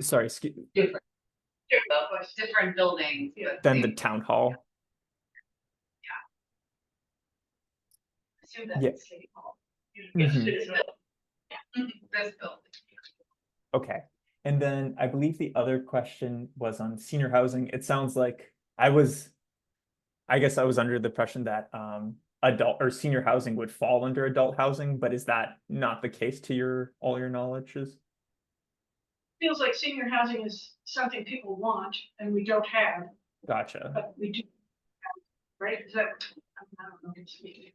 Sorry, Different buildings. Yeah. then the town hall. assume that's Yeah. at City Hall. Mhm. It's built. This building. Okay. And then I believe the other question was on senior housing. It sounds like I guess I was under the impression that adult or senior housing would fall under adult housing, but is that not the case to all your knowledges? Feels like senior housing is something people want and we don't have, Gotcha. but we do. Right, is that, I don't know, it's speaking.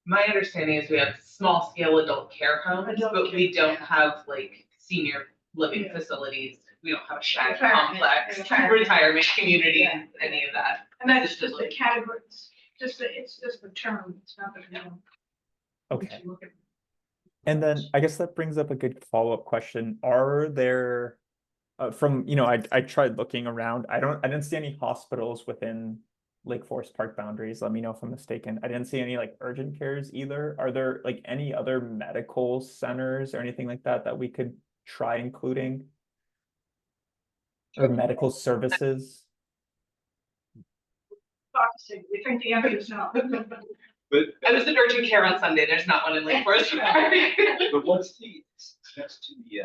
My understanding is we have small scale adult care homes, Adult but we care, don't have like senior living Yeah. facilities. We don't have a shack Retirement, complex, retirement. retirement communities, Yeah. any of that. And that's Assisted just the living. categories, it's just the term, it's not the name. Okay. Look at- And then I guess that brings up a good follow-up question. Are there from, I tried looking around. I didn't see any hospitals within Lake Forest Park boundaries. Let me know if I'm mistaken. I didn't see any like urgent cares either. Are there like any other medical centers or anything like that we could try including? Or medical services? Focusing, we think the answer is no. But, I was at urgent care on Sunday. There's not one in Lake Forest. but what's it's next to the,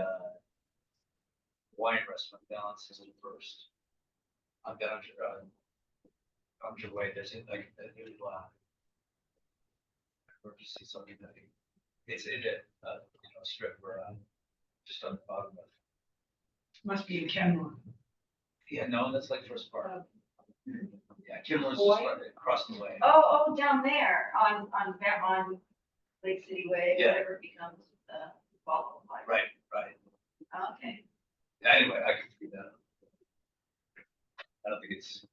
wine restaurant down Sizzle First? On your way, there's like a new, or just see something that, it's in a, strip where, just on the bottom of. Must be in Kenmore. Yeah, no, that's like First Park. Yeah, Kimler's just Hawaii? right across the way. Oh, down there on Lake City Way, Yeah. whatever it becomes, follow. Right. Okay. Yeah, anyway, I can figure that out. I don't think it's.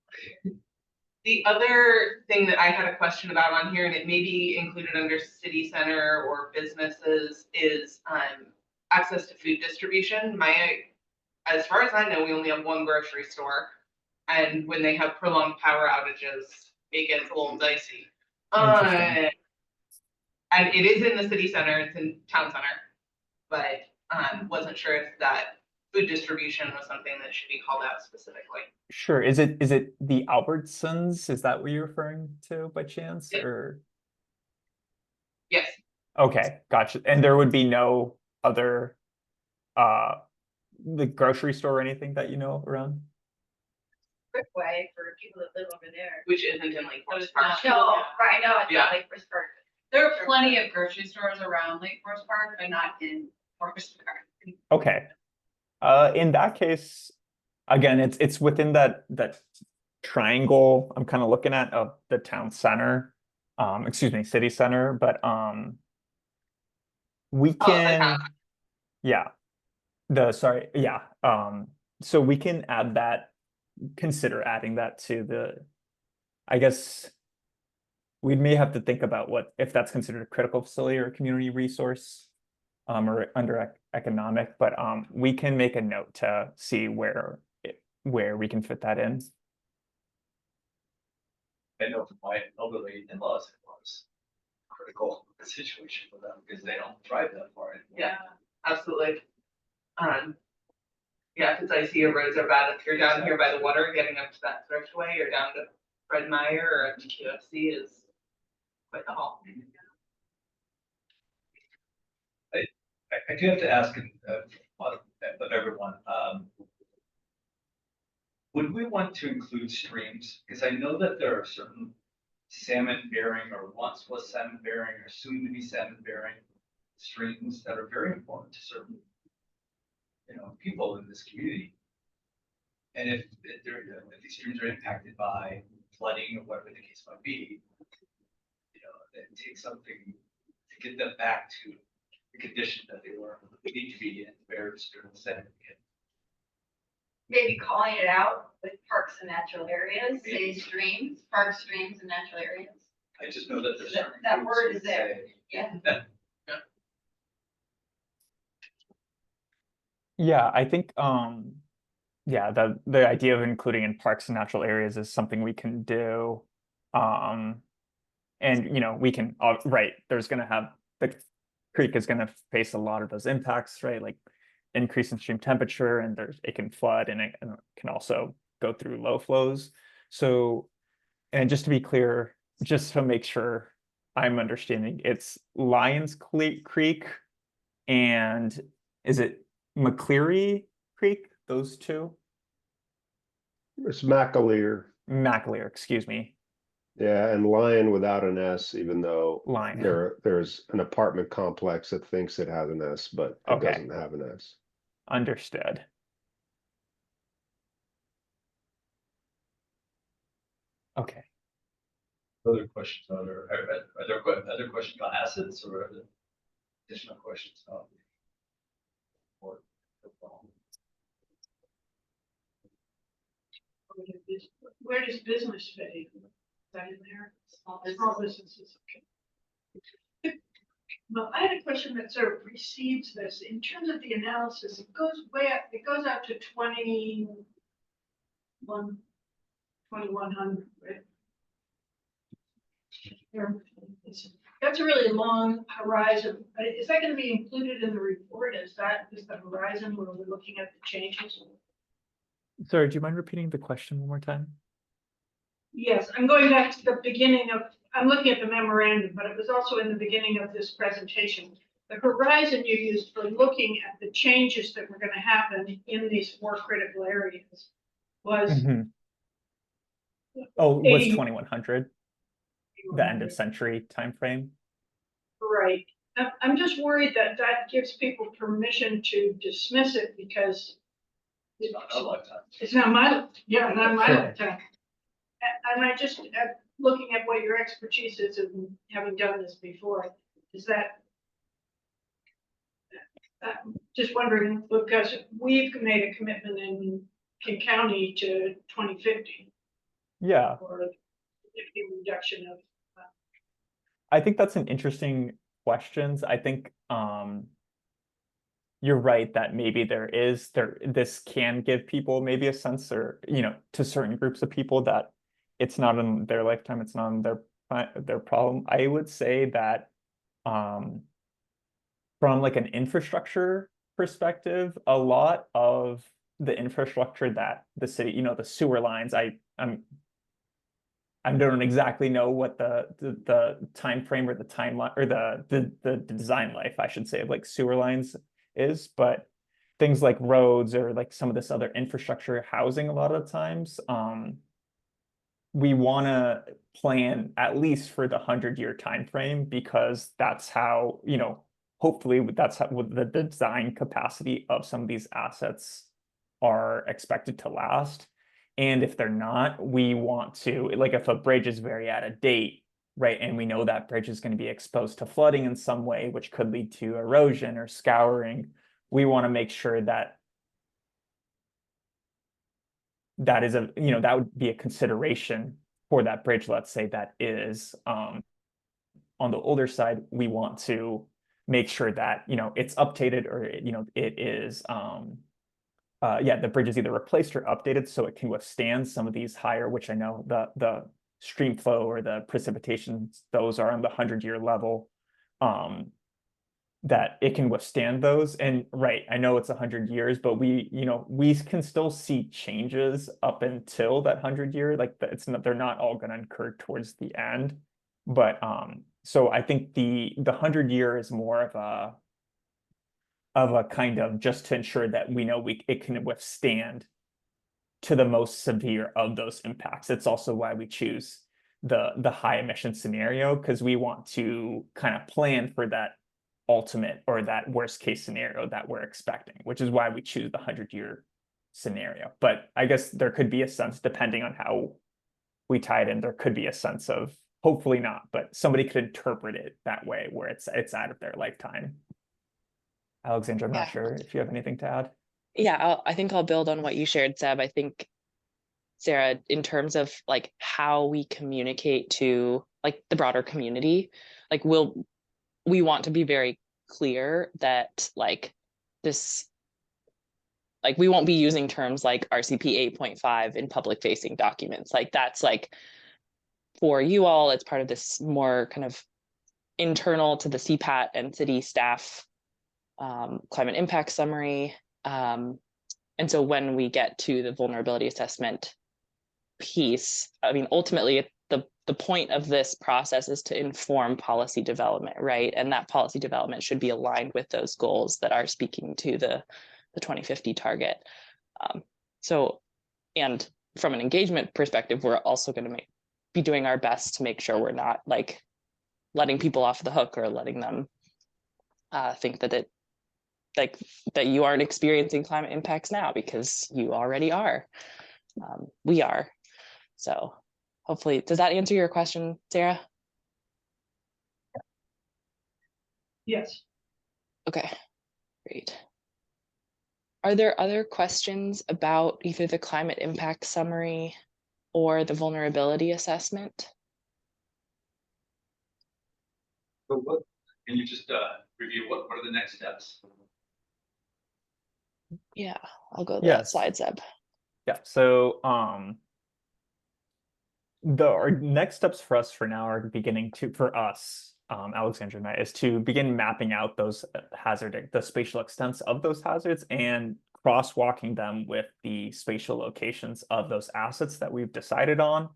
The other thing that I had a question about on here, and it may be included under city center or businesses, is access to food distribution. As far as I know, we only have one grocery store. And when they have prolonged power outages, it gets a little dicey. Interesting. And it is in the city center, it's in town center. But wasn't sure if that food distribution was something that should be called out specifically. Sure. Is it the Albertsons? Is that what you're referring to by chance? Yep. Or Yes. okay, gotcha. And there would be no other the grocery store or anything that you know around? Quick way for people that live over there. Which isn't in Lake Forest it's not. Park. No, right, no, it's Yeah. not like First Park. There are plenty of grocery stores around Lake Forest Park, but not in Forest Park. Okay. In that case, again, it's within that triangle I'm kind of looking at of the town center, excuse me, city center, but we can, yeah, so we can add that, consider adding that to I guess we may have to think about if that's considered a critical facility or a community resource, or under economic, but we can make a note to see where we can fit that in. I know from my elderly in-laws, it was a critical situation for them because they don't drive that far anymore. Yeah. Absolutely. Yeah, if it's icy or roads are bad, if you're down here by the water, getting up to that thriftway or down to Fred Meyer or up to QFC is quite the haul. I do have to ask of everyone, would we want to include streams? Because I know that there are certain salmon bearing or once was salmon bearing or soon to be salmon bearing streams that are very important to certain, people in this community. And if these streams are impacted by flooding or whatever the case might be, it takes something to get them back to the condition that they need to be in bears during the salmon. Maybe calling it out with parks and natural areas, say streams, parks, streams and natural areas. I just know that there's That- certain that groups word that is there. say Yeah. that Yeah, I think yeah, the idea of including in parks and natural areas is something we can do. And we can right, there's gonna have the creek is gonna face a lot of those impacts, right? Like increase in stream temperature, and it can flood, and it can also go through low flows. So, and just to be clear, just to make sure I'm understanding, it's Creek and is it McCleary Creek? Those two? It's McAleer. McAleer, excuse me. Yeah, and Lion without an S, even though Lion. there's an apartment complex that thinks it has an S, but it Okay. doesn't have an S. Understood. Okay. Other questions, are there questions on assets or are there additional questions on? Or- Where does business fit in? Is that in there? Small Small businesses, okay. Well, I had a question that sort of precedes this. In terms of the analysis, it goes way up, it goes out to 2100, right? That's a really long horizon. Is that going to be included in the report? Is the horizon where we're looking at the changes? Sorry, do you mind repeating the question one more time? Yes, I'm going back to the beginning of, I'm looking at the memorandum, but it was also in the beginning of this presentation. The horizon you used for looking at the changes that were going to happen in these 4 critical areas was. Mhm. Oh, it was 80 2100, the end of century timeframe. Right. I'm just worried that that gives people permission to dismiss it because It's not our lifetime. it's not my, yeah, not my Sure. lifetime. And I just, looking at what your expertise is and having done this before, is that just wondering, because we've made a commitment in King County to 2050 Yeah, for the reduction of. I think that's an interesting question. I think you're right that maybe this can give people maybe a sense, or to certain groups of people, that it's not in their lifetime, it's not in their problem. I would say that from like an infrastructure perspective, a lot of the infrastructure that the city, the sewer lines, I don't exactly know what the time frame or the timeline or the design life, I should say, of like sewer lines is, but things like roads or like some of this other infrastructure, housing, a lot of the times, we want to plan at least for the 100-year time frame, because that's how, hopefully that's how the design capacity of some of these assets are expected to last. And if they're not, we want to, like, if a bridge is very out of date, right, and we know that bridge is going to be exposed to flooding in some way, which could lead to erosion or scouring, we want to make sure that that is that would be a consideration for that bridge. Let's say that is on the older side, we want to make sure that it's updated, or it is the bridge is either replaced or updated so it can withstand some of these higher, which I know the stream flow or the precipitation, those are on the 100-year level, that it can withstand those. And right, I know it's 100 years, but we can still see changes up until that 100-year, like they're not all going to occur towards the end. But so I think the 100-year is more of a kind of just to ensure that we know it can withstand to the most severe of those impacts. It's also why we choose the high emission scenario, because we want to kind of plan for that ultimate or that worst case scenario that we're expecting, which is why we choose the 100-year scenario. But I guess there could be a sense, depending on how we tie it in, there could be a sense of, hopefully not, but somebody could interpret it that way, where it's out of their lifetime. Alexandra, I'm not sure if you have anything to add. Yeah, I think I'll build on what you shared, Seb. I think, Sarah, in terms of like how we communicate to like the broader community, like we want to be very clear that like this, like we won't be using terms like RCP 8.5 in public facing documents. Like that's like for you all, it's part of this more kind of internal to the CPAT and city staff climate impact summary. And so when we get to the vulnerability assessment piece, I mean, ultimately the the point of this process is to inform policy development, right? And that policy development should be aligned with those goals that are speaking to the 2050 target. So, and from an engagement perspective, we're also going to be doing our best to make sure we're not like letting people off the hook or letting them think that that you aren't experiencing climate impacts now, because you already are. We are. So hopefully, does that answer your question, Sarah? Yes. Okay, great. Are there other questions about either the climate impact summary or the vulnerability assessment? But what, can you just review what are the next steps? Yeah, I'll go to Yes. that slide, Zeb. Yeah, so our next steps for us for now are beginning to, for us, Alexandra and I, is to begin mapping out those the spatial extents of those hazards and crosswalking them with the spatial locations of those assets that we've decided on.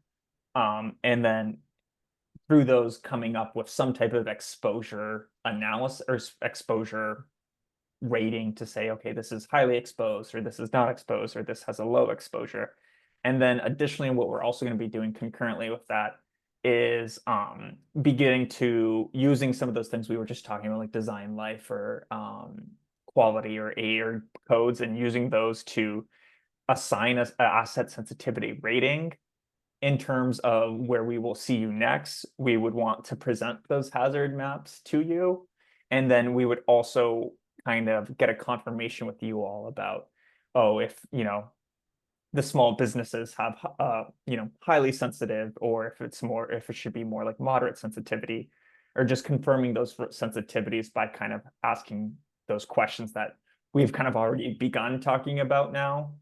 And then through those coming up with some type of exposure analysis or exposure rating to say, okay, this is highly exposed, or this is not exposed, or this has a low exposure. And then additionally, what we're also going to be doing concurrently with that is beginning to using some of those things we were just talking about, like design life or quality or AIR codes, and using those to assign us an asset sensitivity rating in terms of where we will see you next. We would want to present those hazard maps to you. And then we would also kind of get a confirmation with you all about, oh, if, you know, the small businesses have, you know, highly sensitive, or if it should be more like moderate sensitivity, or just confirming those sensitivities by kind of asking those questions that we've kind of already begun talking about now.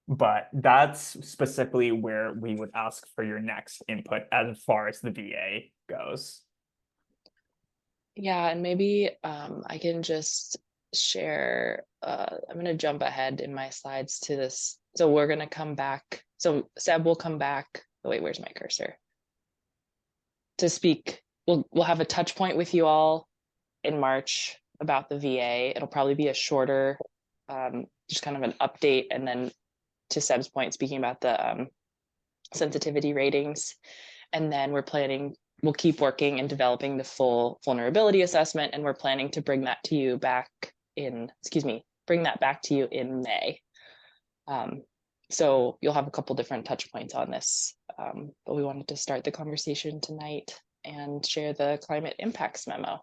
But that's specifically where we would ask for your next input as far as the VA goes. Yeah, and maybe I can just share, I'm going to jump ahead in my slides to this. So we're going to come back. So Seb will come back. Oh, wait, where's my cursor? To speak. We'll have a touch point with you all in March about the VA. It'll probably be a shorter, just kind of an update. And then to Seb's point, speaking about the sensitivity ratings. And then we'll keep working and developing the full vulnerability assessment, and we're planning to bring that to you back in, bring that back to you in May. So you'll have a couple different touch points on this, but we wanted to start the conversation tonight and share the climate impacts memo.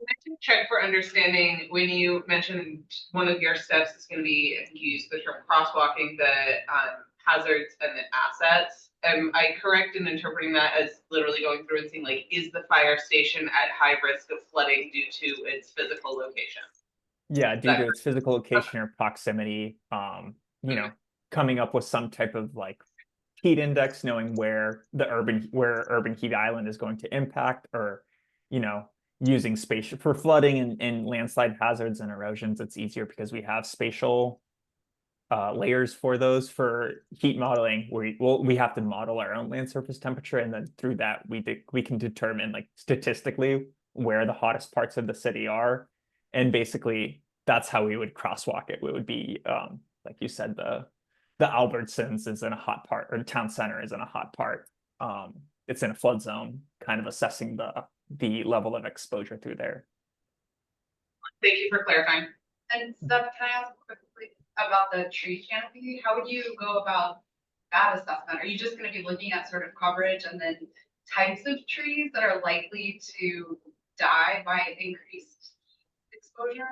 I can check for understanding when you mentioned one of your steps is going to be, I think you used the term crosswalking the hazards and the assets. Am I correct in interpreting that as literally going through and seeing, like, is the fire station at high risk of flooding due to its physical location? Yeah, due to its physical location or proximity, you know, coming up with some type of like heat index, knowing where urban heat island is going to impact, or, you know, using spatial for flooding and landslide hazards and erosions. It's easier because we have spatial layers for those. For heat modeling, we have to model our own land surface temperature, and then through that we can determine, like, statistically where the hottest parts of the city are, and basically that's how we would crosswalk it. It would be like you said, the Albertsons is in a hot part, or the town center is in a hot part. It's in a flood zone, kind of assessing the level of exposure through there. Thank you for clarifying. And Steph, can I ask quickly about the tree canopy? How would you go about that assessment? Are you just going to be looking at sort of coverage and then types of trees that are likely to die by increased exposure?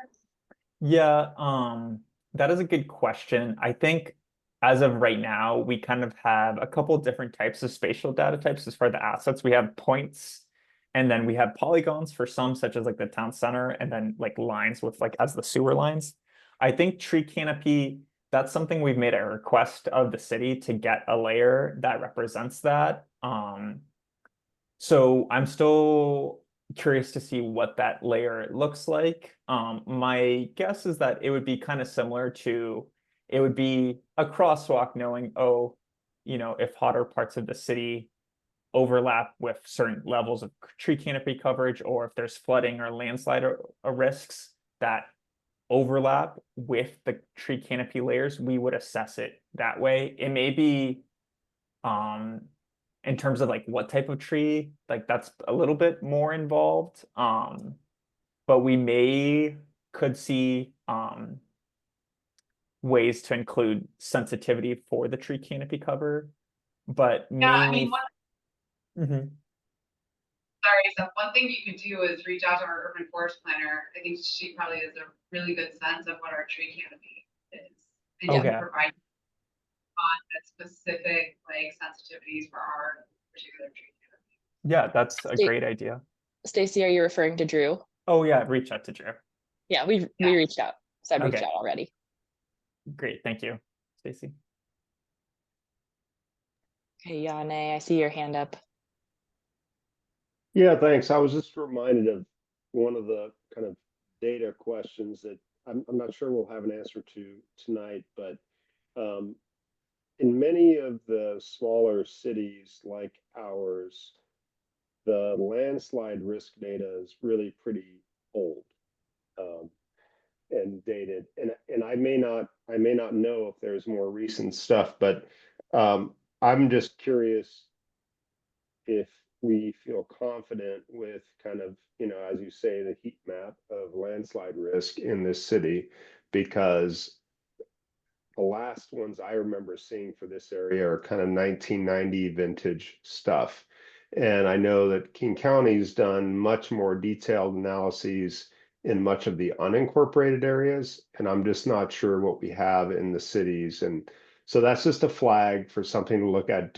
Yeah, that is a good question. I think as of right now, we kind of have a couple different types of spatial data types as far as the assets. We have points, and then we have polygons for some, such as like the town center, and then like lines with like as the sewer lines. I think tree canopy, that's something we've made a request of the city to get a layer that represents that. So I'm still curious to see what that layer looks like. My guess is that it would be kind of similar to it would be a crosswalk knowing, oh, if hotter parts of the city overlap with certain levels of tree canopy coverage, or if there's flooding or landslide or risks that overlap with the tree canopy layers, we would assess it that way. It may be in terms of like what type of tree, like that's a little bit more involved. But we could see ways to include sensitivity for the tree canopy cover, but Yeah, I mainly. mean, Mhm. sorry, so one thing you could do is reach out to our urban forest planner. I think she probably has a really good sense of what our tree canopy is. And Okay. provide on specific like sensitivities for our particular tree canopy. Yeah, that's a Sta- great idea. Stacy, are you referring to Drew? Oh yeah, reach out to Joe. Yeah, we Yeah. reached out. So I've reached Okay. out already. Great, thank you, Stacy. Okay, Yane, I see your hand up. Yeah, thanks. I was just reminded of one of the kind of data questions that I'm not sure we'll have an answer to tonight, but in many of the smaller cities like ours, the landslide risk data is really pretty old and dated. And I may not know if there's more recent stuff, but I'm just curious if we feel confident with kind of, as you say, the heat map of landslide risk in this city, because the last ones I remember seeing for this area are kind of 1990 vintage stuff. And I know that King County's done much more detailed analyses in much of the unincorporated areas, and I'm just not sure what we have in the cities. And so that's just a flag for something to look at.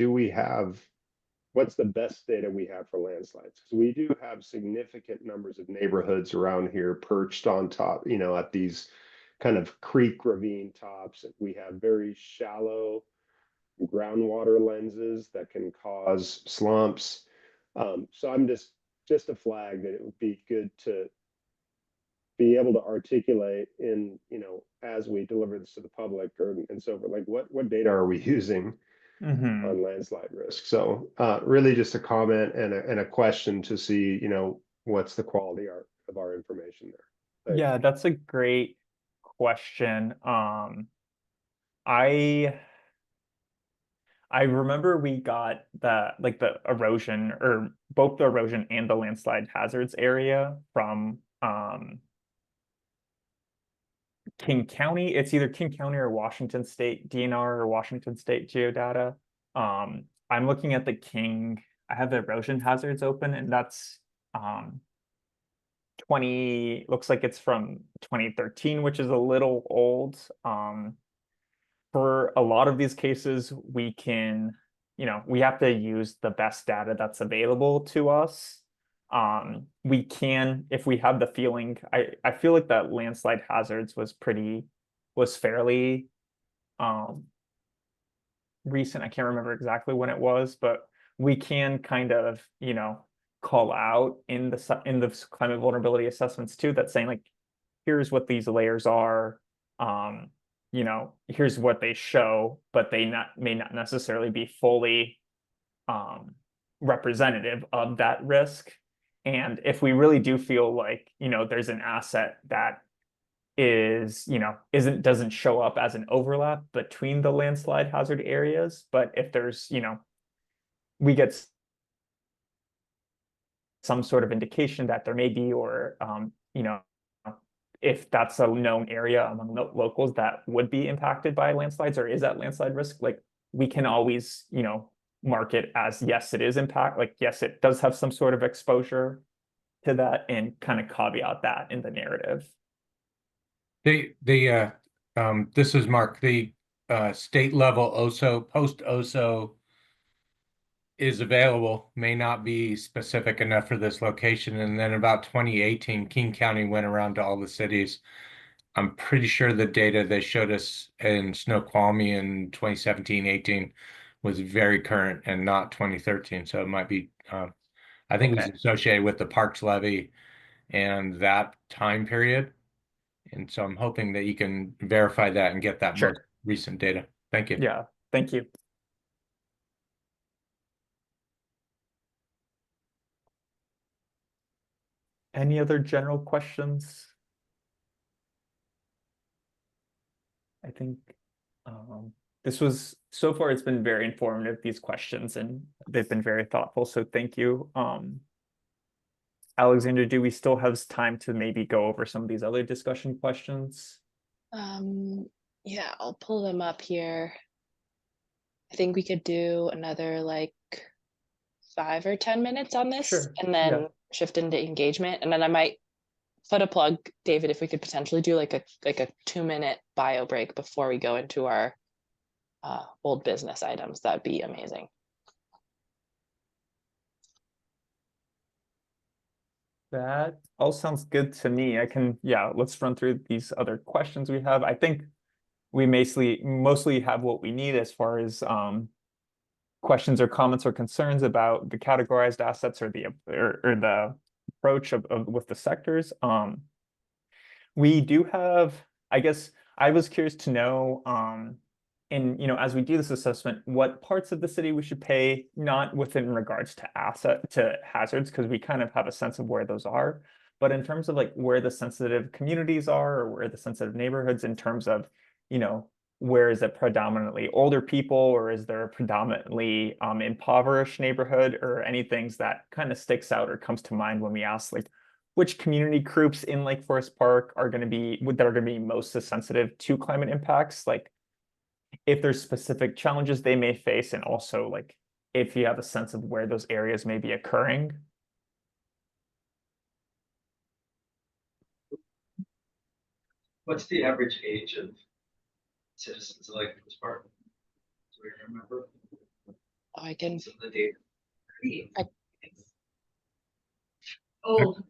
What's the best data we have for landslides? Because we do have significant numbers of neighborhoods around here perched on top, at these kind of creek ravine tops. We have very shallow groundwater lenses that can cause slumps. So I'm just a flag that it would be good to be able to articulate in, as we deliver this to the public and so forth, like what data are we using on landslide risk? So really just a comment and a question to see, what's the quality of our information there. Thanks. Yeah, that's a great question. I remember we got the erosion, or both the erosion and the landslide hazards area from King County. It's either King County or Washington State DNR or Washington State Geodata. I'm looking at I have the erosion hazards open, and that's 20, looks like it's from 2013, which is a little old. For a lot of these cases, we have to use the best data that's available to us. We can, if we have the feeling, I feel like that landslide hazards was fairly recent. I can't remember exactly when it was, but we can kind of, call out in the climate vulnerability assessments too, that's saying like, here's what these layers are. Here's what they show, but they may not necessarily be fully representative of that risk. And if we really do feel like, there's an asset that doesn't show up as an overlap between the landslide hazard areas, but if there's, we get some sort of indication that there may be, or, if that's a known area among locals that would be impacted by landslides or is at landslide risk, like we can always, mark it as, yes, it is impact, like, yes, it does have some sort of exposure to that, and kind of caveat that in the narrative. This is Mark. The state level OSO, post OSO is available, may not be specific enough for this location. And then about 2018, King County went around to all the cities. I'm pretty sure the data they showed us in Snoqualmie in 2017, 18 was very current and not 2013. So it might be, I think it was associated with the Parks levy and that time period. And so I'm hoping that you can verify that and get that Sure. recent data. Thank you. Yeah, thank you. Any other general questions? I think this was, so far it's been very informative, these questions, and they've been very thoughtful, so thank you. Alexander, do we still have time to maybe go over some of these other discussion questions? Yeah, I'll pull them up here. I think we could do another like 5 or 10 minutes on this, Sure, and then yeah. shift into engagement. And then I might put a plug, David, if we could potentially do like a 2-minute bio break before we go into our old business items, that'd be amazing. That all sounds good to me. I can, yeah, let's run through these other questions we have. I think we mostly have what we need as far as questions or comments or concerns about the categorized assets or the approach of with the sectors. We do have, I guess I was curious to know, and as we do this assessment, what parts of the city we should pay, not within regards to hazards, because we kind of have a sense of where those are, but in terms of like where the sensitive communities are or where the sensitive neighborhoods, in terms of, where is it predominantly older people, or is there a predominantly impoverished neighborhood, or any things that kind of sticks out or comes to mind when we ask like which community groups in Lake Forest Park are going to be most sensitive to climate impacts, like if there's specific challenges they may face, and also like if you have a sense of where those areas may be occurring. What's the average age of citizens of Lake Forest Park? Do we remember I can. some of the data? Old.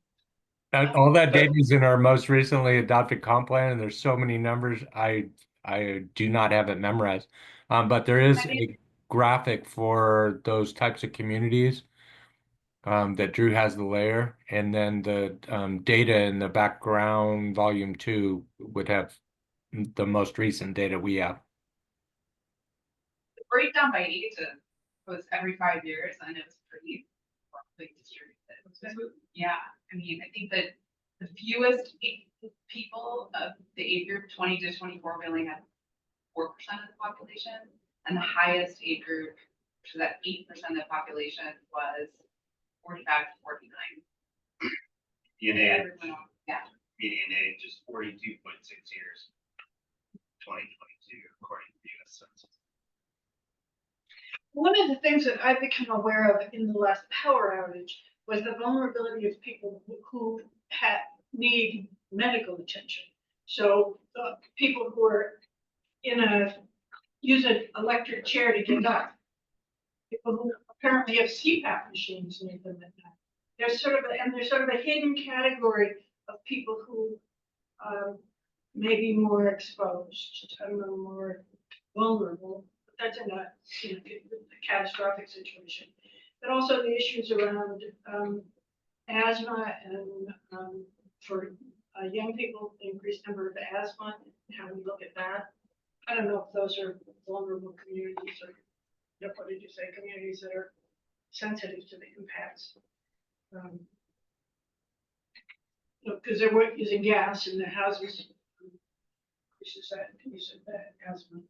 All that data is in our most recently adopted comp plan, and there's so many numbers. I do not have it memorized, but there is a graphic for those types of communities that Drew has the layer, and then the data in the background volume 2 would have the most recent data we have. The breakdown by age was every 5 years, and it was pretty roughly distributed. Yeah, I mean, I think that the fewest people of the age group 20 to 24 really had 4% of the population, and the highest age group, which was at 8% of the population, was 45 to 49. Median age, Yeah. median age is 42.6 years. 2022, according to the US Census. One of the things that I've become aware of in the last power outage was the vulnerability of people who need medical attention. So people who are use an electric chair to get up. People who apparently have CPAP machines need them at night. There's sort of a hidden category of people who may be more exposed, more vulnerable. But that's in a catastrophic situation. But also the issues around asthma and for young people, the increased number of asthma, and how we look at that. I don't know if those are vulnerable communities, or what did you say, communities that are sensitive to the impacts. Because they're using gas in their houses, increases that use of that asthma.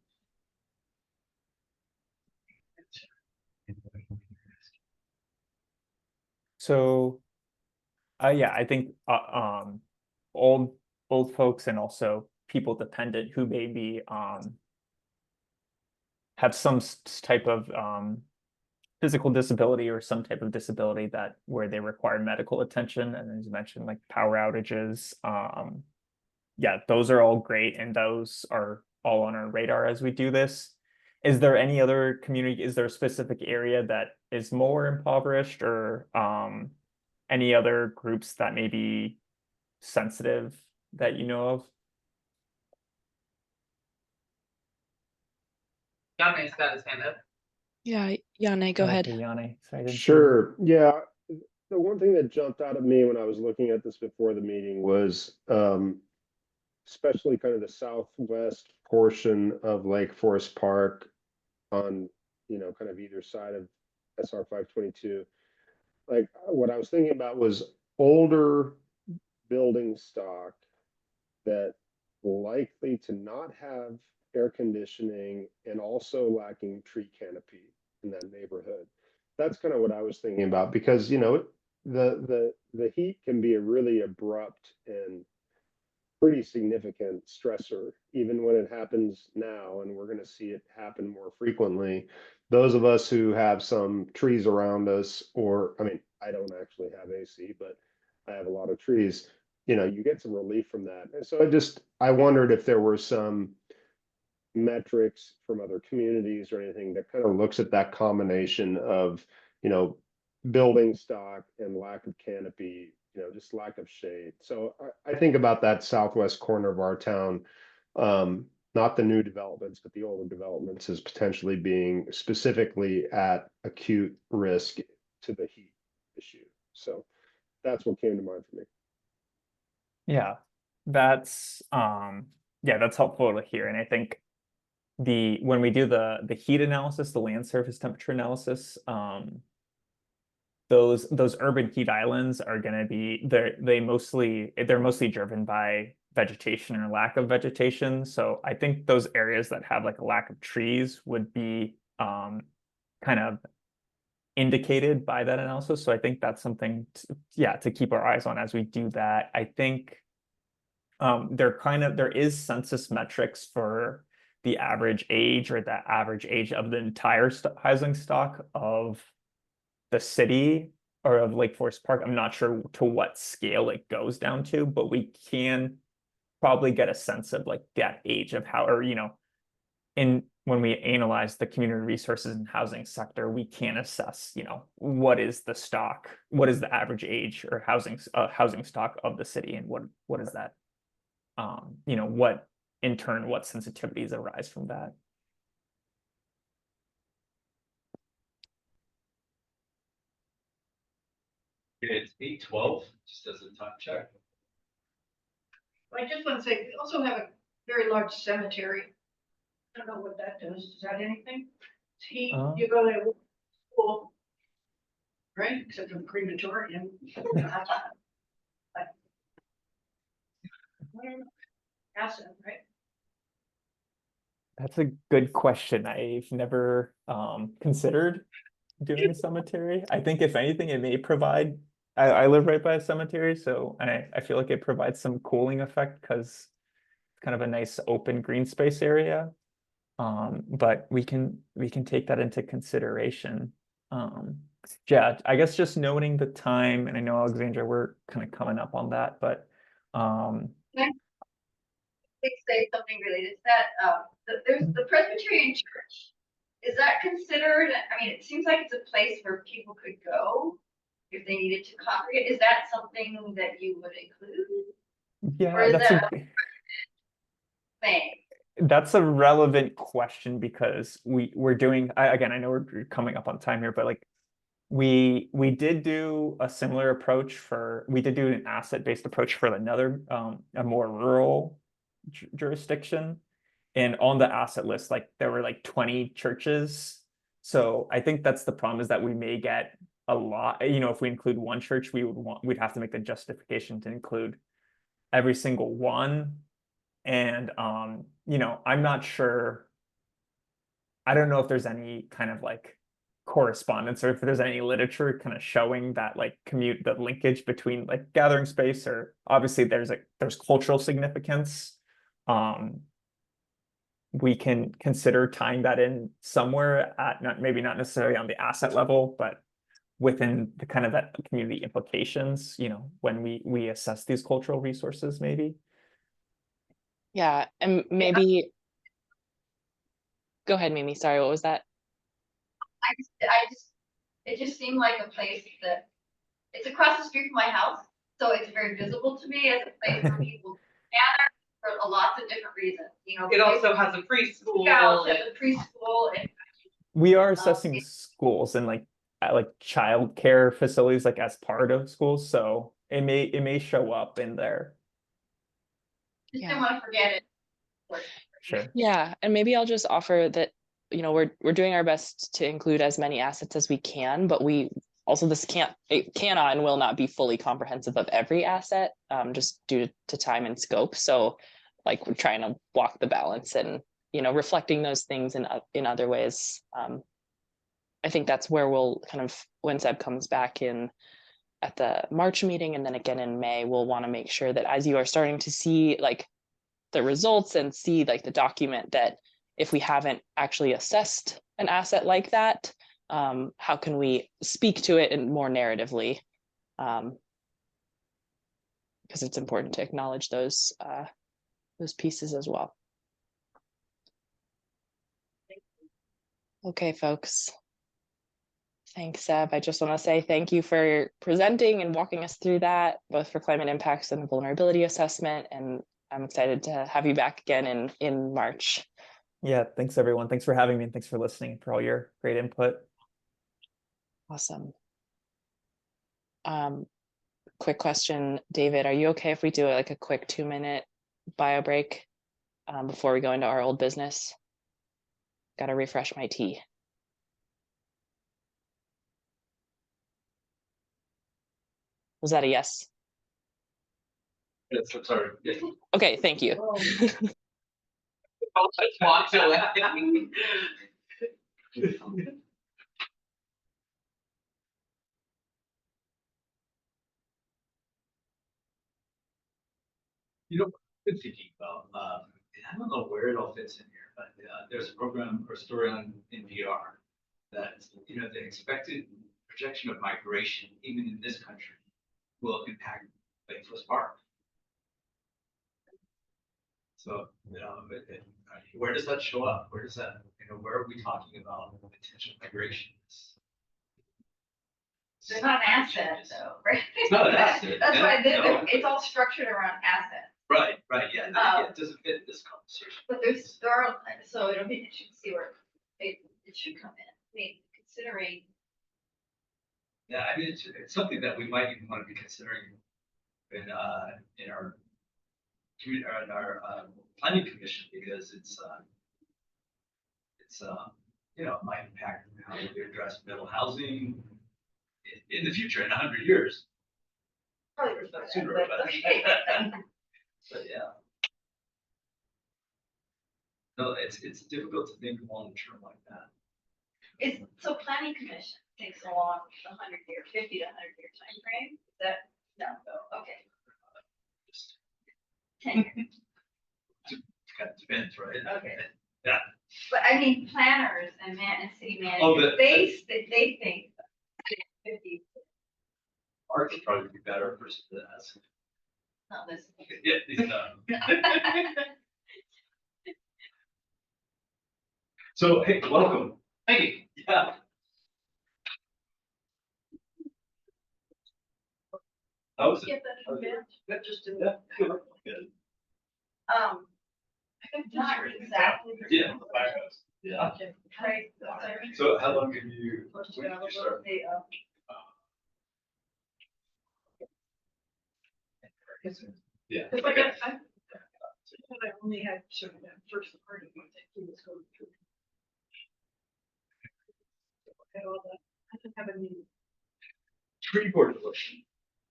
So, yeah, I think old folks and also people dependent who maybe have some type of physical disability or some type of disability that where they require medical attention, and as you mentioned, like power outages. Yeah, those are all great, and those are all on our radar as we do this. Is there any other community? Is there a specific area that is more impoverished, or any other groups that may be sensitive that you know of? Yanni's got his hand up. Yeah, Yanni, go ahead. Okay, Yanni. Sorry, I didn't see you. Sure. Yeah. The one thing that jumped out at me when I was looking at this before the meeting was especially kind of the southwest portion of Lake Forest Park on, you know, kind of either side of SR 522. Like what I was thinking about was older building stock that likely to not have air conditioning and also lacking tree canopy in that neighborhood. That's kind of what I was thinking about, because you know the heat can be a really abrupt and pretty significant stressor, even when it happens now, and we're going to see it happen more frequently. Those of us who have some trees around us, or I mean, I don't actually have AC, but I have a lot of trees, you know, you get some relief from that. And so I wondered if there were some metrics from other communities or anything that kind of looks at that combination of, you know, building stock and lack of canopy, you know, just lack of shade. So I think about that southwest corner of our town, not the new developments, but the older developments, as potentially being specifically at acute risk to the heat issue. So that's what came to mind for me. Yeah, that's that's helpful to hear. And I think when we do the heat analysis, the land surface temperature analysis, those urban heat islands are going to be they're mostly driven by vegetation or lack of vegetation. So I think those areas that have like a lack of trees would be kind of indicated by that analysis. So I think that's something to keep our eyes on as we do that. I think there is census metrics for the average age or the average age of the entire housing stock of the city or of Lake Forest Park. I'm not sure to what scale it goes down to, but we can probably get a sense of like that age of how, or you know, when we analyze the community resources and housing sector, we can assess, you know, what is the average age or housing stock of the city, and what is that, you know, what sensitivities arise from that. It's 8:12, just as a time check. I just want to say, we also have a very large cemetery. I don't know what that does. Is that anything? You go there, school, right? Except for the crematorium. Asset, right? That's a good question. I've never considered doing a cemetery. I think if anything, it may provide. I live right by a cemetery, so I feel like it provides some cooling effect because it's kind of a nice open green space area. But we can take that into consideration. Yeah, I guess just noting the time, and I know Alexandra, we're kind of coming up on that, but Say something related to that. There's the Presbyterian Church. Is that considered? I mean, it seems like it's a place where people could go if they needed to congregate. Is that something that you would include? yeah, or is that a thing? That's a relevant question because we're doing, again, I know we're coming up on time here, but like we did do a similar approach we did do an asset-based approach for another a more rural jurisdiction, and on the asset list, like there were like 20 churches. So I think that's the problem, is that we may get a lot, you know, if we include one church, we'd have to make the justification to include every single one. And you know, I'm not sure. I don't know if there's any kind of like correspondence or if there's any literature kind of showing that like the linkage between like gathering space, or obviously there's cultural significance. We can consider tying that in somewhere maybe not necessarily on the asset level, but within the kind of that community implications, you know, when we assess these cultural resources, maybe. Yeah, and maybe go ahead, Mimi. Sorry, what was that? It just seemed like a place that it's across the street from my house, so it's very visible to me as a place where people gather for lots of different reasons. You know, It also has a preschool. Yeah, it has a preschool. And we are assessing schools and like child care facilities like as part of schools, so it may show up in there. Just Yeah. didn't want to forget it. Sure. Yeah, and maybe I'll just offer that, we're doing our best to include as many assets as we can, but we also, it cannot and will not be fully comprehensive of every asset, just due to time and scope. So like we're trying to walk the balance and, reflecting those things in other ways. I think that's where we'll kind of, when Seb comes back in at the March meeting and then again in May, we'll want to make sure that as you are starting to see like the results and see like the document, that if we haven't actually assessed an asset like that, how can we speak to it in more narratively? Because it's important to acknowledge those pieces as well. Okay, folks. Thanks, Seb. I just want to say thank you for presenting and walking us through that, both for climate impacts and vulnerability assessment. And I'm excited to have you back again in March. Yeah, thanks everyone. Thanks for having me and thanks for listening, for all your great input. Awesome. Quick question, David, are you okay if we do like a quick 2-minute bio break before we go into our old business? Got to refresh my tea. Was that a yes? Yes, I'm sorry. Yeah. Okay, thank you. Walked away. I've been thinking about, and I don't know where it all fits in here, but there's a program or story on NPR that, the expected projection of migration, even in this country, will impact Lakefront Park. So, where does that show up? Where does that, where are we talking about potential migration? There's not an asset though, right? It's not an asset. That's why No. it's all structured around assets. Right, yeah, it doesn't fit in this conversation. But there are, so it'll be interesting to see where it should come in. I mean, considering. Yeah, I mean, it's something that we might even want to be considering in our community, or in our planning commission, because it might impact how we address middle housing in the future, in 100 years. Probably before that, Sooner, but but- okay. But yeah. No, it's difficult to think long term like that. So planning commission takes a long, 100-year, 50 to 100-year time frame. Is that, no, okay. Just 10 years. kind of depends, right? Okay. Yeah. But I mean, planners and city Oh, managers, they think 50, Art would probably be better person to ask. not this. Yeah, he's done. So, hey, welcome. Thank you. Yeah. How was it? Get that event, that just did Yeah, that. good. Not exactly. Yeah. Yeah. Okay. Right. So how long have you, when did you start? Yeah. Cause like I only had sort of that first part of what he was going through. Had all that, I didn't have any. Pretty board question.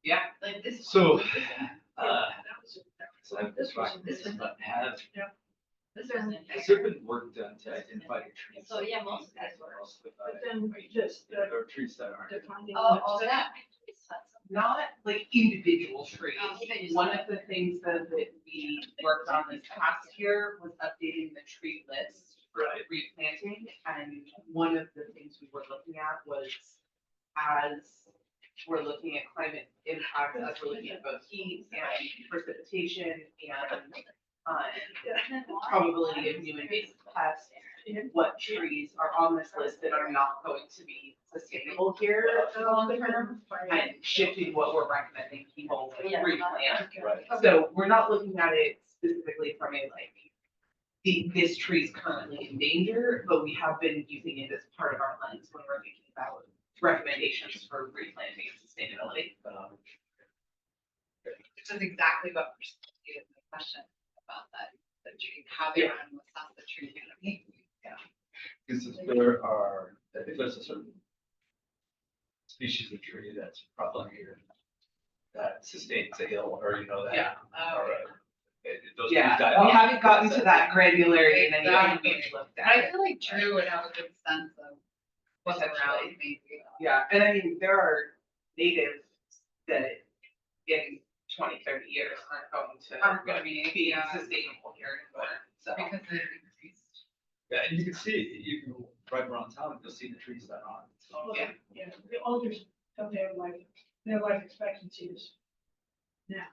Yeah. Like this. So, one, That was it. so I have this right, This one. but has this one. there been work done to identify the trees? So yeah, most of that's where. But then just There are trees that aren't. defining. All that. Not like individual trees. Okay. One of the things that we worked on this past year was updating the tree list for Right. replanting. And one of the things we were looking at was, as we're looking at climate impact, as we're looking at both heat and precipitation and probability of new invasive pests, what trees are on this list that are not going to be sustainable here in the long term, and shifting what we're recommending people replant. Right. So we're not looking at it specifically from a this tree is currently in danger, but we have been using it as part of our lens when we're thinking about recommendations for replanting and sustainability. Which is exactly what we're doing in the question. about that, the tree, how they're gonna assess the tree canopy. Because if there are, if there's a certain species of tree that's probably here that sustains a hill, or you know that. Yeah. Or, those trees Yeah, die we off. haven't gotten to that granularity in any way Exactly. we've looked But at I it. feel like Drew would have a good sense of what's around, Potentially. maybe. Yeah, and I mean, there are natives that in 20, 30 years Aren't gonna be, be yeah. sustainable here in Warren, so. Because they've increased. Yeah, and you can see, you can drive around town, you'll see the trees that are on. Well, Yeah. Yeah, the alders don't have their life expectancy is now.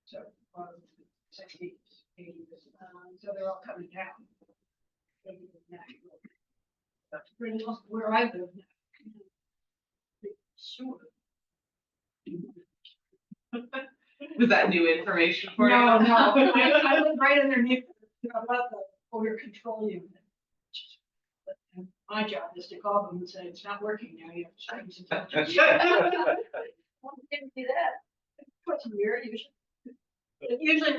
So, 60s, 80s, so they're all coming down. Maybe now. But really, where I live now. Sure. Was that new information for you? No, I live right underneath, about the odor control unit. And my job is to call them and say, it's not working now, you have to change some filters. Well, didn't see that. What's weird, usually, it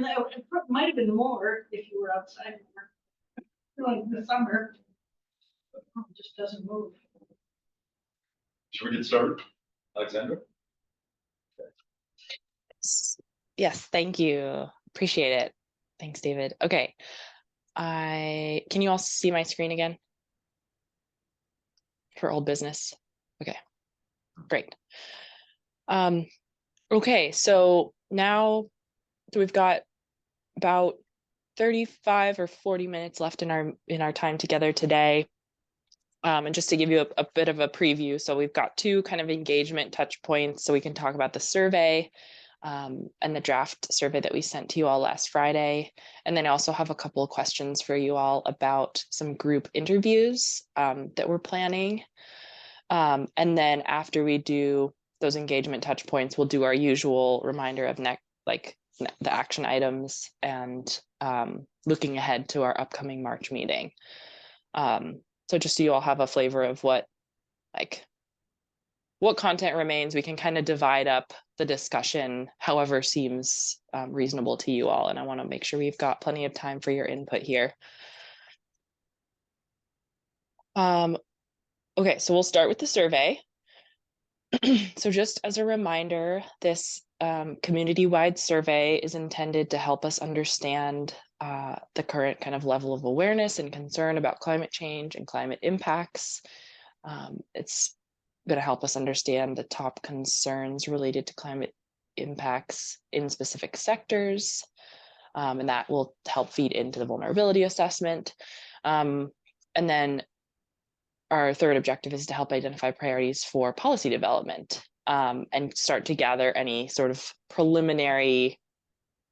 might have been more if you were outside more. Like in the summer. But it just doesn't move. Should we get started? Alexandra? Yes, thank you. Appreciate it. Thanks, David. Okay. Can you all see my screen again? For old business? Okay, great. Okay, so now we've got about 35 or 40 minutes left in our time together today. And just to give you a bit of a preview, so we've got two kind of engagement touch points, so we can talk about the survey and the draft survey that we sent to you all last Friday. And then I also have a couple of questions for you all about some group interviews that we're planning. And then after we do those engagement touch points, we'll do our usual reminder of the action items and looking ahead to our upcoming March meeting. So just so you all have a flavor of what content remains, we can kind of divide up the discussion however seems reasonable to you all. And I want to make sure we've got plenty of time for your input here. Okay, so we'll start with the survey. So just as a reminder, this community-wide survey is intended to help us understand the current kind of level of awareness and concern about climate change and climate impacts. It's going to help us understand the top concerns related to climate impacts in specific sectors, and that will help feed into the vulnerability assessment. And then our third objective is to help identify priorities for policy development and start to gather any sort of preliminary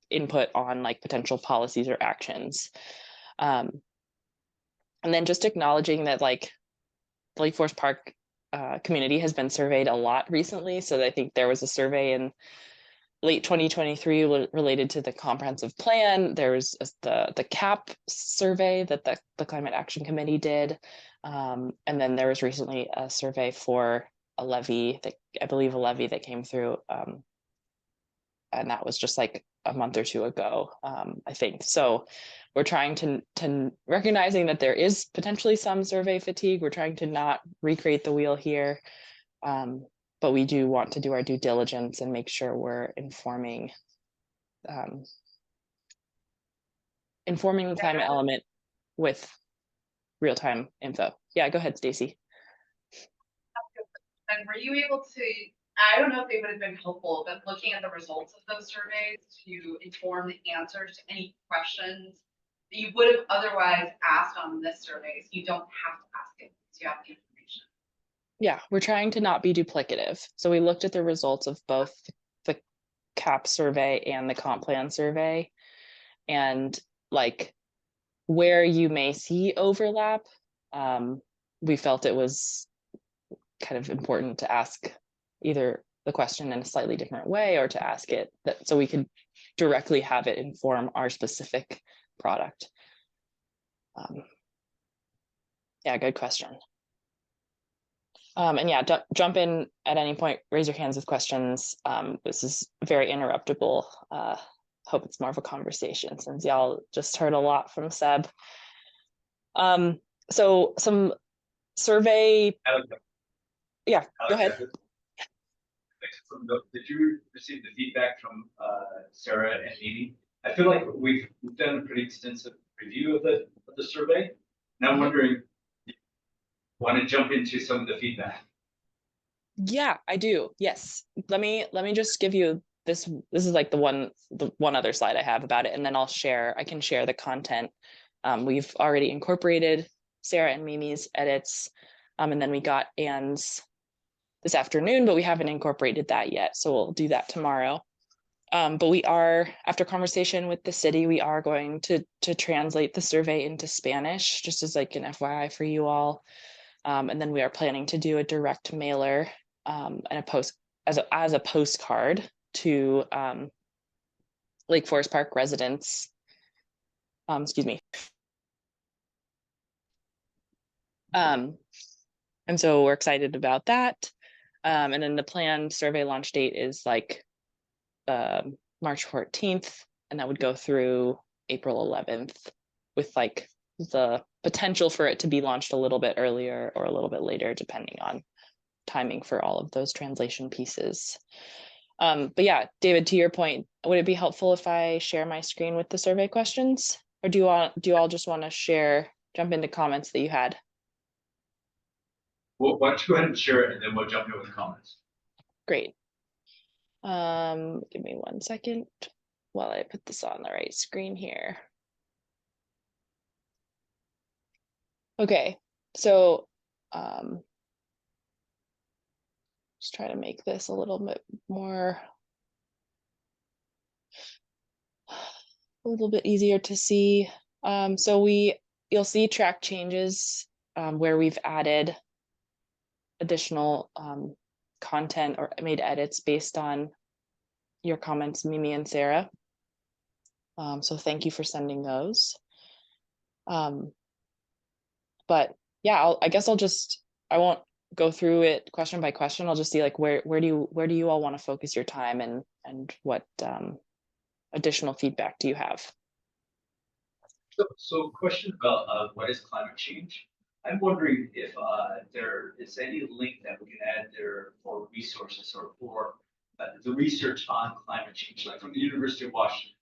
input on potential policies or actions. And then just acknowledging that the Lake Forest Park community has been surveyed a lot recently. So I think there was a survey in late 2023 related to the comprehensive plan. There was the CAP survey that the Climate Action Committee did. And then there was recently a survey for a levy that came through. And that was just a month or two ago, I think. So we're trying to recognizing that there is potentially some survey fatigue. We're trying to not recreate the wheel here. But we do want to do our due diligence and make sure we're informing the climate element with real-time info. Yeah, go ahead, Stacy. And were you able to, I don't know if they would have been helpful, but looking at the results of those surveys to inform the answers to any questions that you would have otherwise asked on this survey, so you don't have to ask it because you have the information. Yeah, we're trying to not be duplicative. So we looked at the results of both the CAP survey and the comp plan survey, and where you may see overlap, we felt it was kind of important to ask either the question in a slightly different way or to ask it so we could directly have it inform our specific product. Yeah, good question. And yeah, jump in at any point, raise your hands with questions. This is very interruptible hope it's more of a conversation since y'all just heard a lot from Seb. So some survey, yeah, go ahead. Did you receive the feedback from Sarah and Amy? I feel like we've done a pretty extensive review of the survey, and I'm wondering, want to jump into some of the feedback? Yeah, I do. Yes. Let me just give you this. This is like the one other slide I have about it, and then I can share the content. We've already incorporated Sarah and Mimi's edits, and then we got Anne's this afternoon, but we haven't incorporated that yet. So we'll do that tomorrow. But we are, after conversation with the city, we are going to translate the survey into Spanish, just as like an FYI for you all. And then we are planning to do a direct mailer and a post as a postcard to Lake Forest Park residents. Excuse me. And so we're excited about that. And then the planned survey launch date is like March 14th, and that would go through April 11th with like the potential for it to be launched a little bit earlier or a little bit later, depending on timing for all of those translation pieces. But yeah, David, to your point, would it be helpful if I share my screen with the survey questions? Or do you all just want to jump into comments that you had? Well, why don't you go ahead and share it, and then we'll jump in with comments. Great. Give me 1 second while I put this on the right screen here. Okay, so just try to make this a little bit more, a little bit easier to see. So you'll see track changes where we've added additional content or made edits based on your comments, Mimi and Sarah. So thank you for sending those. But yeah, I won't go through it question by question. I'll just see like where do you all want to focus your time and what additional feedback do you have? So question about what is climate change? I'm wondering if there is any link that we can add there for resources or for the research on climate change, like from the University of Washington.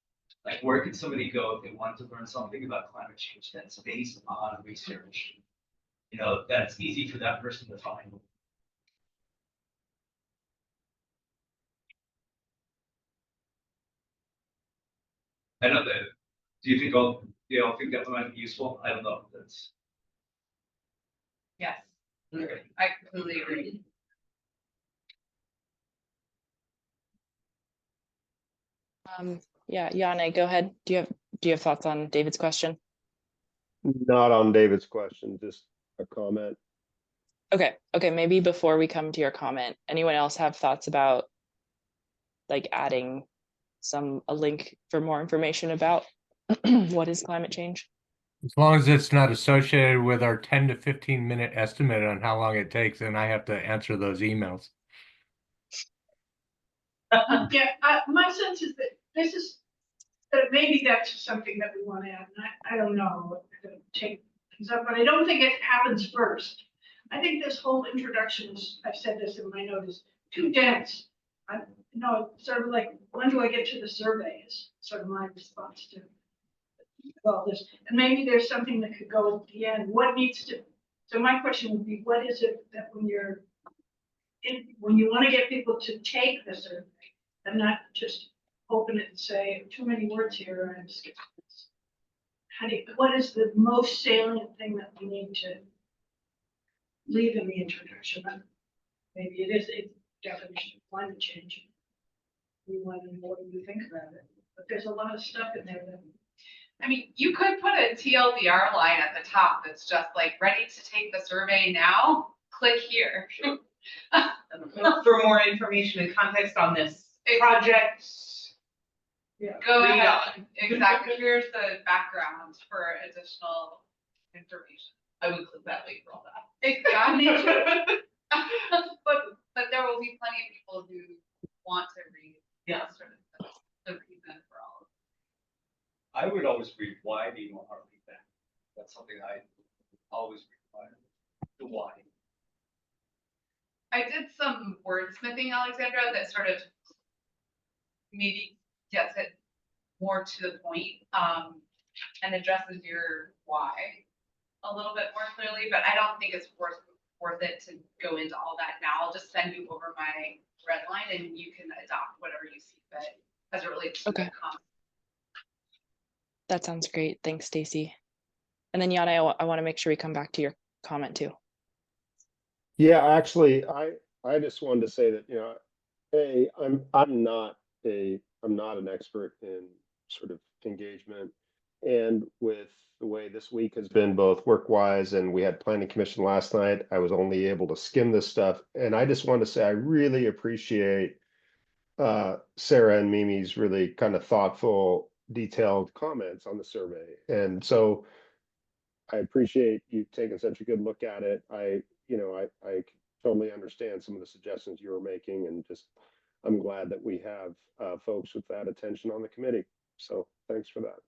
Like where can somebody go if they want to learn something about climate change that's based on research? You know, that's easy for that person to find. I know that. Do you all think that might be useful? I don't know. That's Yes, okay. I completely agree. Yeah, Yane, go ahead. Do you have thoughts on David's question? Not on David's question, just a comment. Okay, maybe before we come to your comment, anyone else have thoughts about like adding a link for more information about what is climate change? As long as it's not associated with our 10 to 15 minute estimate on how long it takes, and I have to answer those emails. Yeah, my sense is that maybe that's something that we want to add. And I don't know what we're going to take things up, but I don't think it happens first. I think this whole introduction is, I've said this in my note, is too dense. Sort of like, when do I get to the survey is sort of my response to all this. And maybe there's something that could go at the end. So my question would be, what is it that when you want to get people to take the survey and not just open it and say, too many words here, I'm skipping this. What is the most salient thing that we need to leave in the introduction? Maybe it is a definition of climate change. We want to know what you think about it. But there's a lot of stuff in there that. I mean, you could put a TLDR line at the top that's just like, ready to take the survey now, click here. For more information and context on this project, Yeah. Go read ahead. on. Exactly. Here's the background for additional information. I would click that link for all that. Exactly. but there will be plenty of people who want to read. Yeah. Sort of the reason for all of I would always read, why do you want our feedback? That's something I always require, the why. I did some wordsmithing, Alexandra, that sort of maybe gets it more to the point, and addresses your why a little bit more clearly, but I don't think it's worth it to go into all that now. I'll just send you over my red line and you can adopt whatever you see fit as it relates to the Okay. comment. That sounds great. Thanks, Stacy. And then Yana, I want to make sure we come back to your comment too. Yeah, actually, I just wanted to say that, I'm not an expert in sort of engagement. And with the way this week has been both work-wise and we had planning commission last night, I was only able to skim this stuff. And I just wanted to say I really appreciate Sarah and Mimi's really kind of thoughtful, detailed comments on the survey. And so I appreciate you taking such a good look at it. I totally understand some of the suggestions you were making, and just I'm glad that we have folks with that attention on the committee. So thanks for that.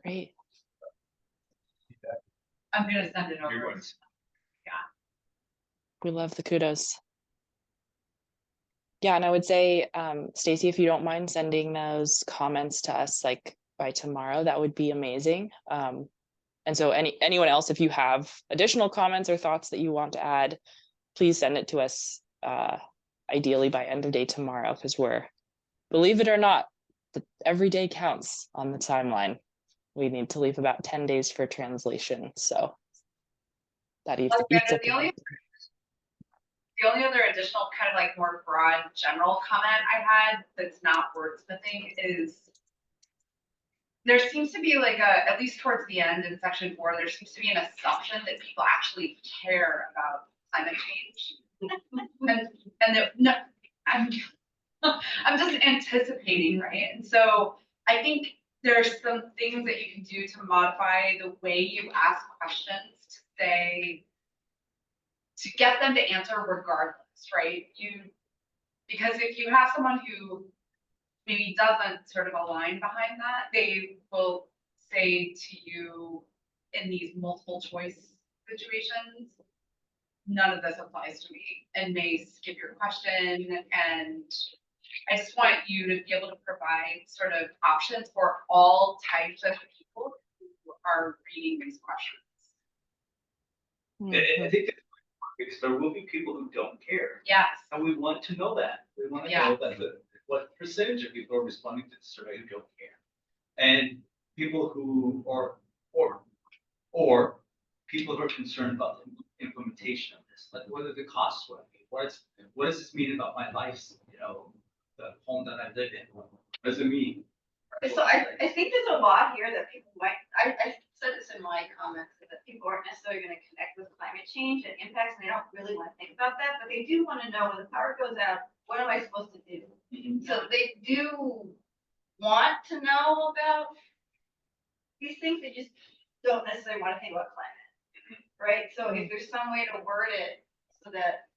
Great. I'm gonna send it over. Everyone's- We love the kudos. Yeah, and I would say, Stacy, if you don't mind sending those comments to us like by tomorrow, that would be amazing. And so anyone else, if you have additional comments or thoughts that you want to add, please send it to us ideally by end of day tomorrow, because believe it or not, every day counts on the timeline. We need to leave about 10 days for translation. So that eats up The only other additional kind of like more broad general comment I had that's not wordsmithing is there seems to be like at least towards the end in section 4, there seems to be an assumption that people actually care about climate change. No, I'm just anticipating, right? And so I think there's some things that you can do to modify the way you ask questions to say, to get them to answer regardless, right? Because if you have someone who maybe doesn't sort of align behind that, they will say to you in these multiple choice situations, none of this applies to me, and may skip your question. And I just want you to be able to provide sort of options for all types of people who are reading these questions. I think that because there will be people who don't care. Yes. And we want to know that. We want to know that what percentage of people are responding to the survey who don't care. And people who are, or people who are concerned about the implementation of this, like what are the costs going to be? What does this mean about my life? The home that I live in. What does it mean? So I think there's a lot here that people might, I said this in my comments, that people aren't necessarily going to connect with climate change and impacts, and they don't really want to think about that, but they do want to know when the power goes out, what am I supposed to do? So they do want to know about these things, they just don't necessarily want to think about climate, right? So if there's some way to word it so that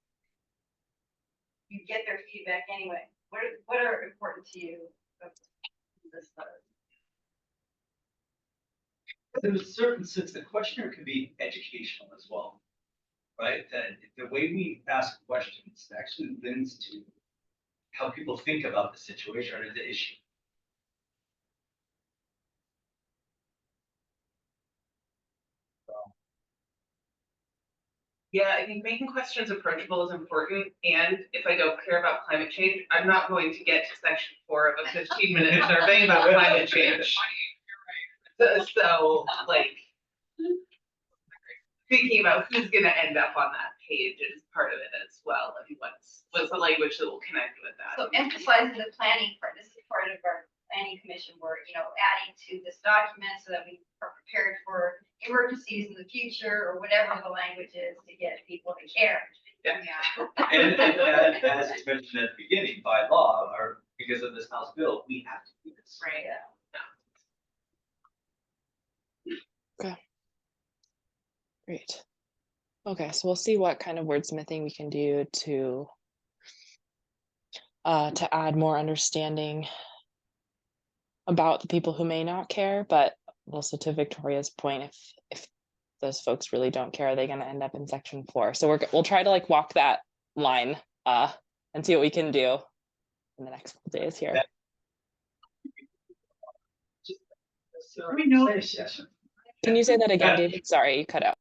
you get their feedback anyway, what are important to you? This In a certain sense, the questionnaire can be educational as well, right? That the way we ask questions actually lends to how people think about the situation or the issue. Yeah, I think making questions approachable is important. And if I don't care about climate change, I'm not going to get to section 4 of a 15-minute survey about climate change. So like thinking about who's going to end up on that page is part of it as well. And what's the language that will connect with that. So emphasizing the planning part, this is part of our planning commission work, adding to this document so that we are prepared for emergencies in the future or whatever the language is to get people to care. Yeah. And as it's mentioned at the beginning, by law, or because of this House bill, we have to do this. Right. Okay. Great. Okay, so we'll see what kind of wordsmithing we can do to to add more understanding about the people who may not care, but also to Victoria's point, if those folks really don't care, are they going to end up in section 4? So we'll try to like walk that line and see what we can do in the next couple days here. We know this session. Can you say that again, David? Sorry, you cut out.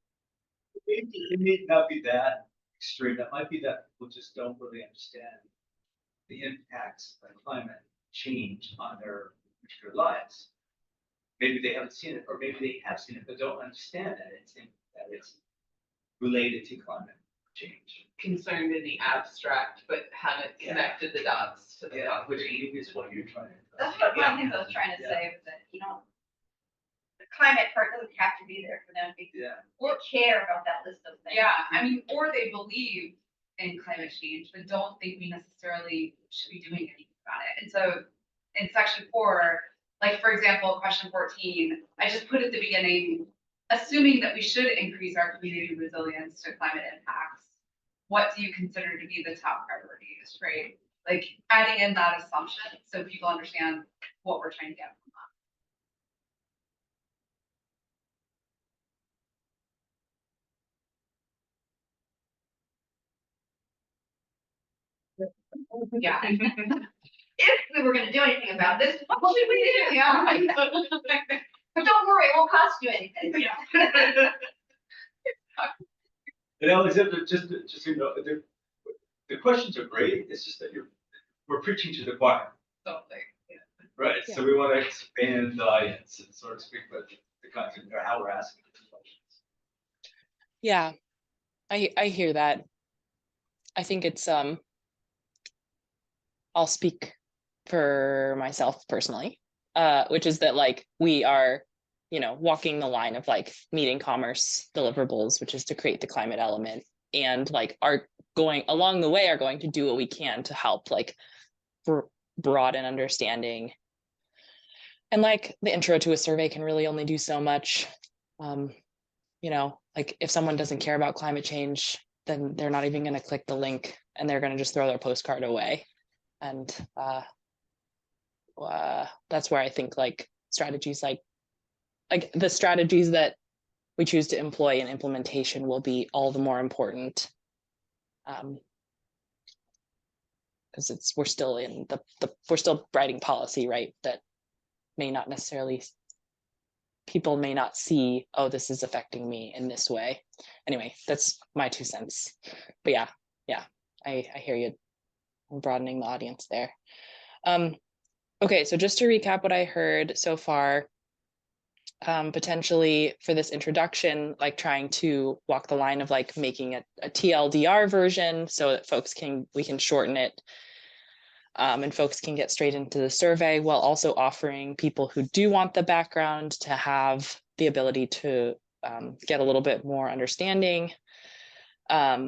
It may not be that extreme. That might be that people just don't really understand the impacts of climate change on their particular lives. Maybe they haven't seen it, or maybe they have seen it, but don't understand that it's related to climate change. Concerned in the abstract, but haven't connected the dots to the Which concrete. is what you're trying to. That's what one of the things I was trying to say, was that, the climate part doesn't have to be there for them to care about that list of things. Yeah, I mean, or they believe in climate change, but don't think we necessarily should be doing anything about it. And so in section 4, like for example, question 14, I just put at the beginning, assuming that we should increase our community resilience to climate impacts, what do you consider to be the top priorities, right? Like adding in that assumption so people understand what we're trying to get from that. Yeah. If we were gonna do anything about this, what should we do? Yeah. But don't worry, it won't cost you anything. Yeah. And Alexander, just so you know, the questions are great. It's just that we're preaching to the choir, Something. right? So we want to expand the audience and sort of speak about the content or how we're asking these questions. Yeah, I hear that. I think it's I'll speak for myself personally, which is that like we are, walking the line of like meeting commerce deliverables, which is to create the climate element, and like are going along the way are going to do what we can to help like broaden understanding. And like the intro to a survey can really only do so much. Like if someone doesn't care about climate change, then they're not even going to click the link and they're going to just throw their postcard away. And that's where I think like strategies like the strategies that we choose to employ in implementation will be all the more important. Because we're still in we're still writing policy, right? That may not necessarily, people may not see, oh, this is affecting me in this way. Anyway, that's my 2 cents. But yeah, I hear you. I'm broadening the audience there. Okay, so just to recap what I heard so far, potentially for this introduction, like trying to walk the line of like making a TLDR version so that we can shorten it, and folks can get straight into the survey, while also offering people who do want the background to have the ability to get a little bit more understanding.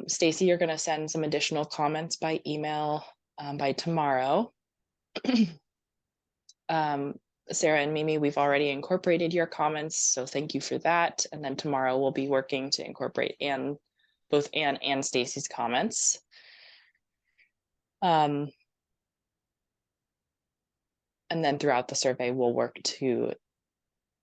Stacy, you're going to send some additional comments by email by tomorrow. Sarah and Mimi, we've already incorporated your comments, so thank you for that. And then tomorrow we'll be working to incorporate both Anne and Stacy's comments. And then throughout the survey, we'll work to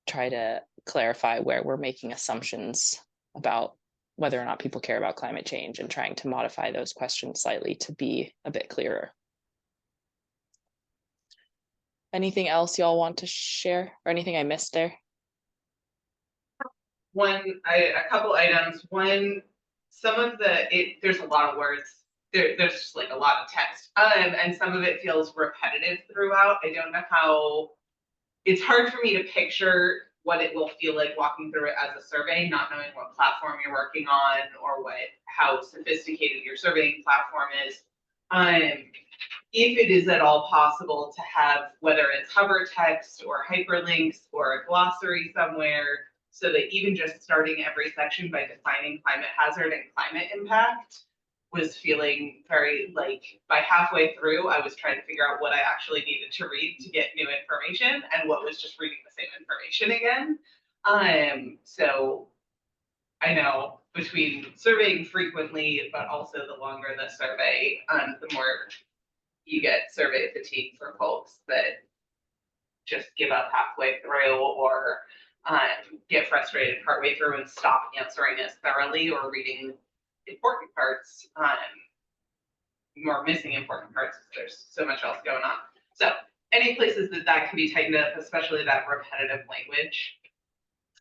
try to clarify where we're making assumptions about whether or not people care about climate change and trying to modify those questions slightly to be a bit clearer. Anything else y'all want to share or anything I missed there? A couple items. One, there's a lot of words. There's just like a lot of text. And some of it feels repetitive throughout. I don't know how, it's hard for me to picture what it will feel like walking through it as a survey, not knowing what platform you're working on or how sophisticated your surveying platform is. If it is at all possible to have, whether it's hover text or hyperlinks or a glossary somewhere, so that even just starting every section by defining climate hazard and climate impact was feeling very like, by halfway through, I was trying to figure out what I actually needed to read to get new information and what was just reading the same information again. So I know between surveying frequently, but also the longer the survey, the more you get survey fatigue for folks that just give up halfway through or get frustrated partway through and stop answering as thoroughly or reading important parts, or missing important parts because there's so much else going on. So any places that can be tightened up, especially that repetitive language,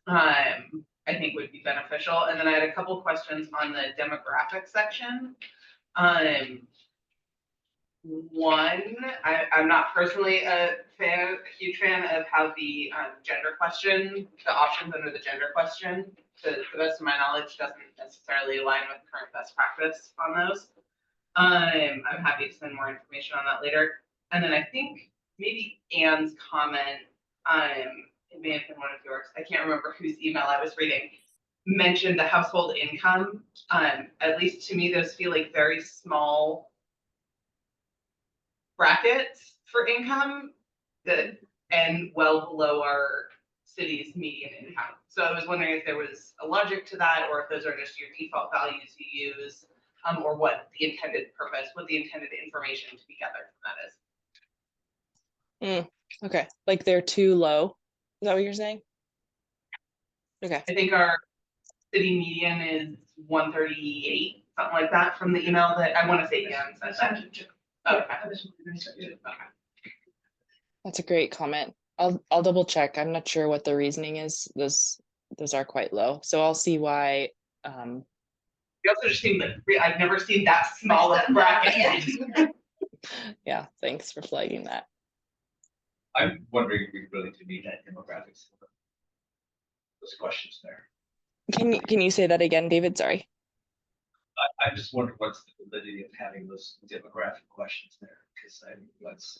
I think would be beneficial. And then I had a couple questions on the demographic section. One, I'm not personally a huge fan of how the gender question, the options under the gender question, to the best of my knowledge, doesn't necessarily align with current best practice on those. I'm happy to send more information on that later. And then I think maybe Anne's comment, it may have been one of yours, I can't remember whose email I was reading, mentioned the household income. At least to me, those feel like very small brackets for income that end well below our city's median income. So I was wondering if there was a logic to that, or if those are just your default values you use, or what the intended purpose, what the intended information to be gathered from that is. Okay, like they're too low. Is that what you're saying? Okay. I think our city median is 138, something like that, from the email that I want to say Anne said that. Okay. That's a great comment. I'll double check. I'm not sure what the reasoning is. Those are quite low. So I'll see why. You also just seem like I've never seen that small of bracket. Yeah, thanks for flagging that. I'm wondering if we really do need that demographics. Those questions there. Can you say that again, David? Sorry. I just wonder what's the validity of having those demographic questions there, because let's.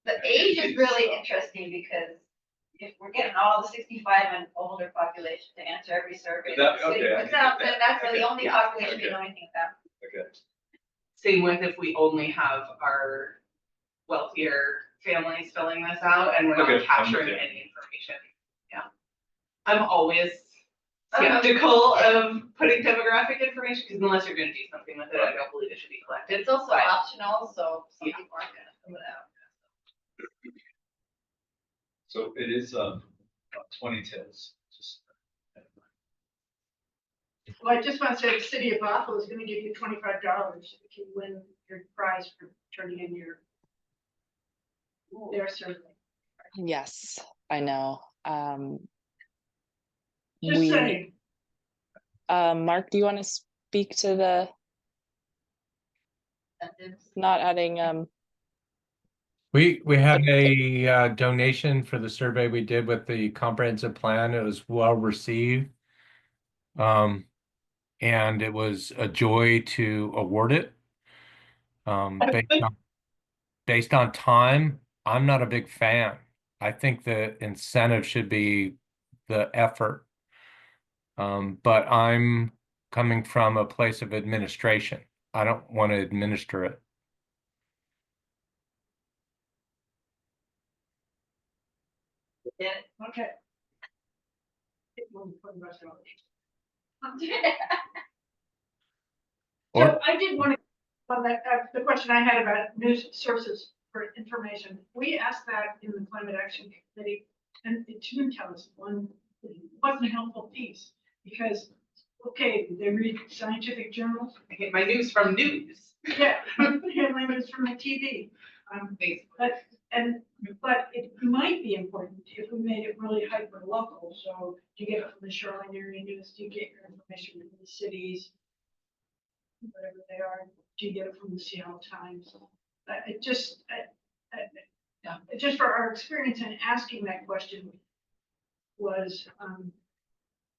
The age is really interesting because if we're getting all the 65 and older population to answer every survey, That- the city okay, I puts can out, get then that. that's the Okay. only Yeah, population we okay. know anything about. Okay. Same with if we only have our wealthier families filling this out and we're not Okay, capturing understand. any information. Yeah. I'm always skeptical of putting demographic information because unless you're going to do something with it, I don't believe it should be collected. It's also But- optional, so some Yeah. people aren't gonna fill it out. So it is 20 tails. Just Well, I just want to say the city of Bothell is going to give you $25 if you win your prize for turning in their survey. Yes, I know. Just saying. Mark, do you want to speak to the not adding? We had a donation for the survey we did with the comprehensive plan. It was well received. And it was a joy to award it. Based on time, I'm not a big fan. I think the incentive should be the effort. But I'm coming from a place of administration. I don't want to administer it. Yeah. Okay. Or So I did want to, on that, the question I had about news sources for information, we asked that in the climate action committee, and it didn't tell us one, it wasn't a helpful piece, because, okay, they read scientific journals, I get my news from news. yeah, headlines from the TV. But it might be important if we made it really hyper local, so do you get it from the Shoreline Area News, do you get your information from the cities? Whatever they are, do you get it from the Seattle Times? It just for our experience in asking that question was,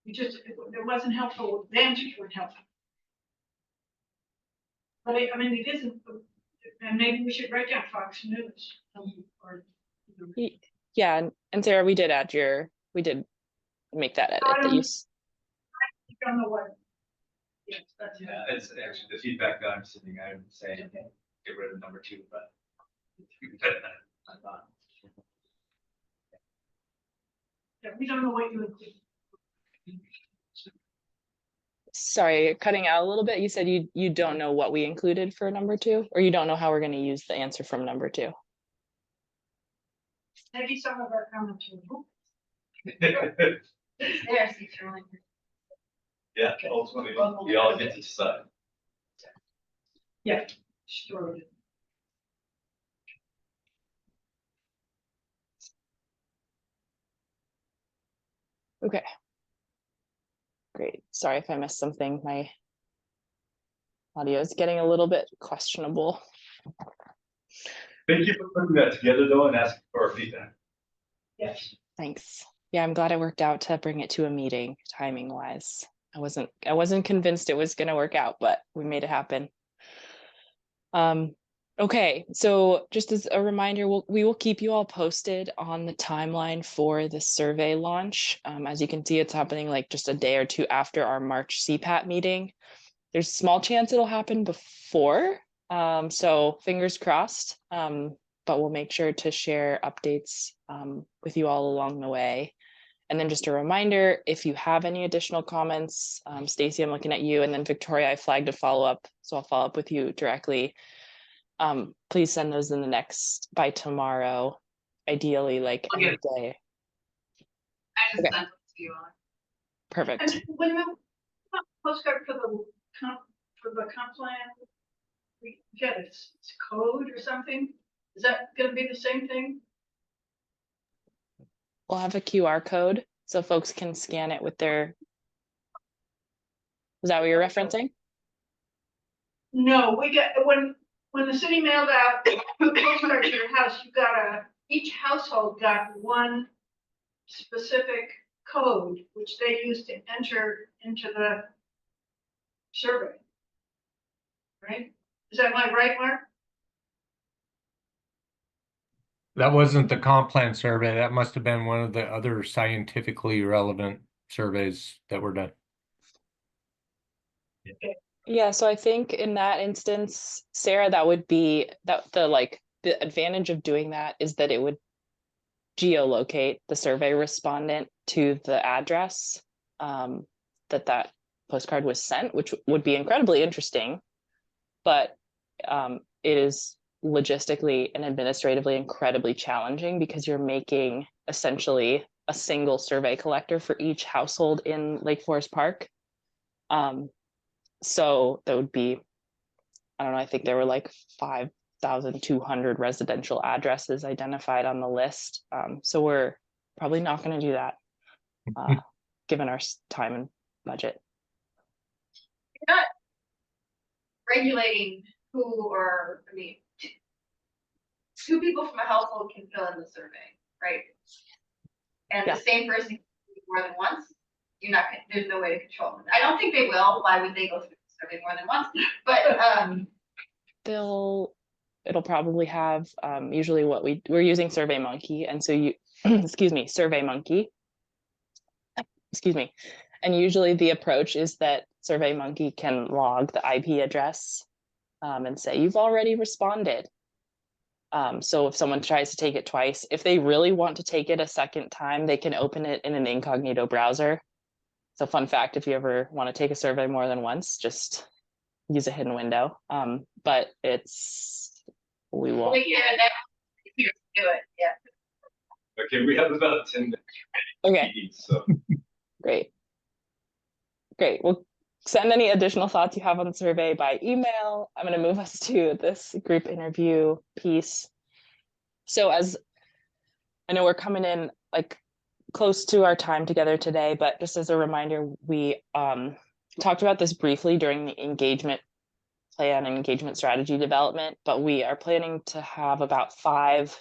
it wasn't helpful, the answers weren't helpful. But I mean, it isn't, and maybe we should write down Fox News, or. Yeah, and Sarah, we did make that edit that you. I don't know what. Yes, that's. yeah, it's actually the feedback that I'm sending. I'm saying get rid of number 2, but I'm not. Yeah, we don't know what you include. sorry, cutting out a little bit. You said you don't know what we included for number 2, or you don't know how we're going to use the answer from number 2. Maybe some of our comments were. There, see, Shirley. Yeah, ultimately, we all get to decide. Yeah, sure. Okay. Great. Sorry if I missed something. My audio is getting a little bit questionable. Thank you for putting that together though and asking for our feedback. Yes. Thanks. Yeah, I'm glad it worked out to bring it to a meeting timing wise. I wasn't convinced it was going to work out, but we made it happen. Okay, so just as a reminder, we will keep you all posted on the timeline for the survey launch. As you can see, it's happening like just a day or two after our March CPAT meeting. There's a small chance it'll happen before, so fingers crossed, but we'll make sure to share updates with you all along the way. And then just a reminder, if you have any additional comments, Stacy, I'm looking at you, and then Victoria, I flagged a follow-up, so I'll follow up with you directly. Please send those in by tomorrow, ideally like any day. I just Okay. sent it to you all. Perfect. And when the postcard for the comp plan, we get it's code or something. Is that gonna be the same thing? We'll have a QR code so folks can scan it with their. Is that what you're referencing? No, we get, when the city mailed out the postcard to your house, each household got one specific code, which they used to enter into the survey. Right? Is that my right, Mark? That wasn't the comp plan survey. That must have been one of the other scientifically relevant surveys that were done. Yeah, so I think in that instance, Sarah, that would be the advantage of doing that is that it would geolocate the survey respondent to the address that postcard was sent, which would be incredibly interesting, but it is logistically and administratively incredibly challenging because you're making essentially a single survey collector for each household in Lake Forest Park. So that would be, I don't know, I think there were like 5,200 residential addresses identified on the list. So we're probably not going to do that, given our time and budget. You're not regulating two people from a household can fill in the survey, right? And Yeah. the same person can do more than once. There's no way to control them. I don't think they will. Why would they go through the survey more than once? But it'll probably have usually we're using SurveyMonkey, and so you excuse me, SurveyMonkey. Excuse me. And usually the approach is that SurveyMonkey can log the IP address and say you've already responded. So if someone tries to take it twice, if they really want to take it a second time, they can open it in an incognito browser. So fun fact, if you ever want to take a survey more than once, just use a hidden window. But we won't. yeah, do it. Yeah. Okay, we have about 10 minutes. Okay. So Great. Well, send any additional thoughts you have on the survey by email. I'm going to move us to this group interview piece. So as I know we're coming in like close to our time together today, but just as a reminder, we talked about this briefly during the engagement plan and engagement strategy development, but we are planning to have about 5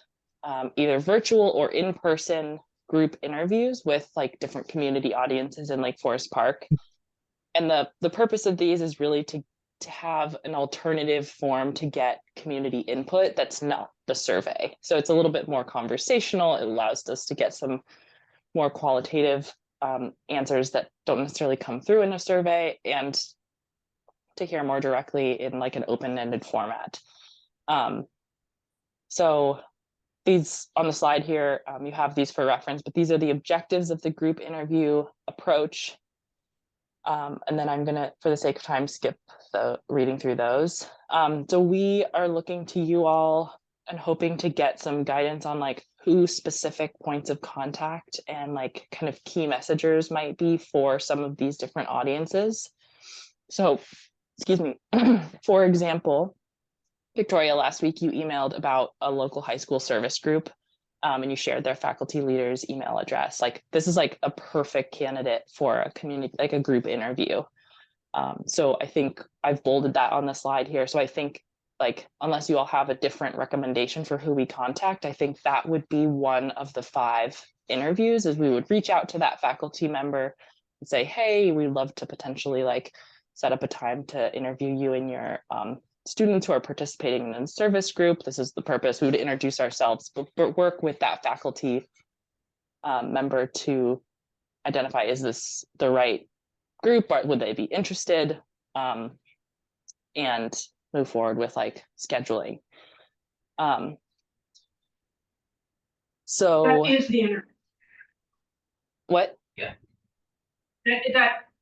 either virtual or in-person group interviews with like different community audiences in Lake Forest Park. And the purpose of these is really to have an alternative form to get community input that's not the survey. So it's a little bit more conversational. It allows us to get some more qualitative answers that don't necessarily come through in a survey, and to hear more directly in like an open-ended format. So these on the slide here, you have these for reference, but these are the objectives of the group interview approach. And then I'm gonna, for the sake of time, skip the reading through those. So we are looking to you all and hoping to get some guidance on like who specific points of contact and like kind of key messengers might be for some of these different audiences. So, excuse me, for example, Victoria, last week you emailed about a local high school service group, and you shared their faculty leader's email address. Like this is like a perfect candidate for a community, like a group interview. So I think I've bolded that on the slide here. So I think like, unless you all have a different recommendation for who we contact, I think that would be one of the 5 interviews, is we would reach out to that faculty member and say, hey, we'd love to potentially like set up a time to interview you and your students who are participating in the service group. This is the purpose. We would introduce ourselves, but work with that faculty member to identify, is this the right group, or would they be interested, and move forward with like scheduling. So That is the internet. what?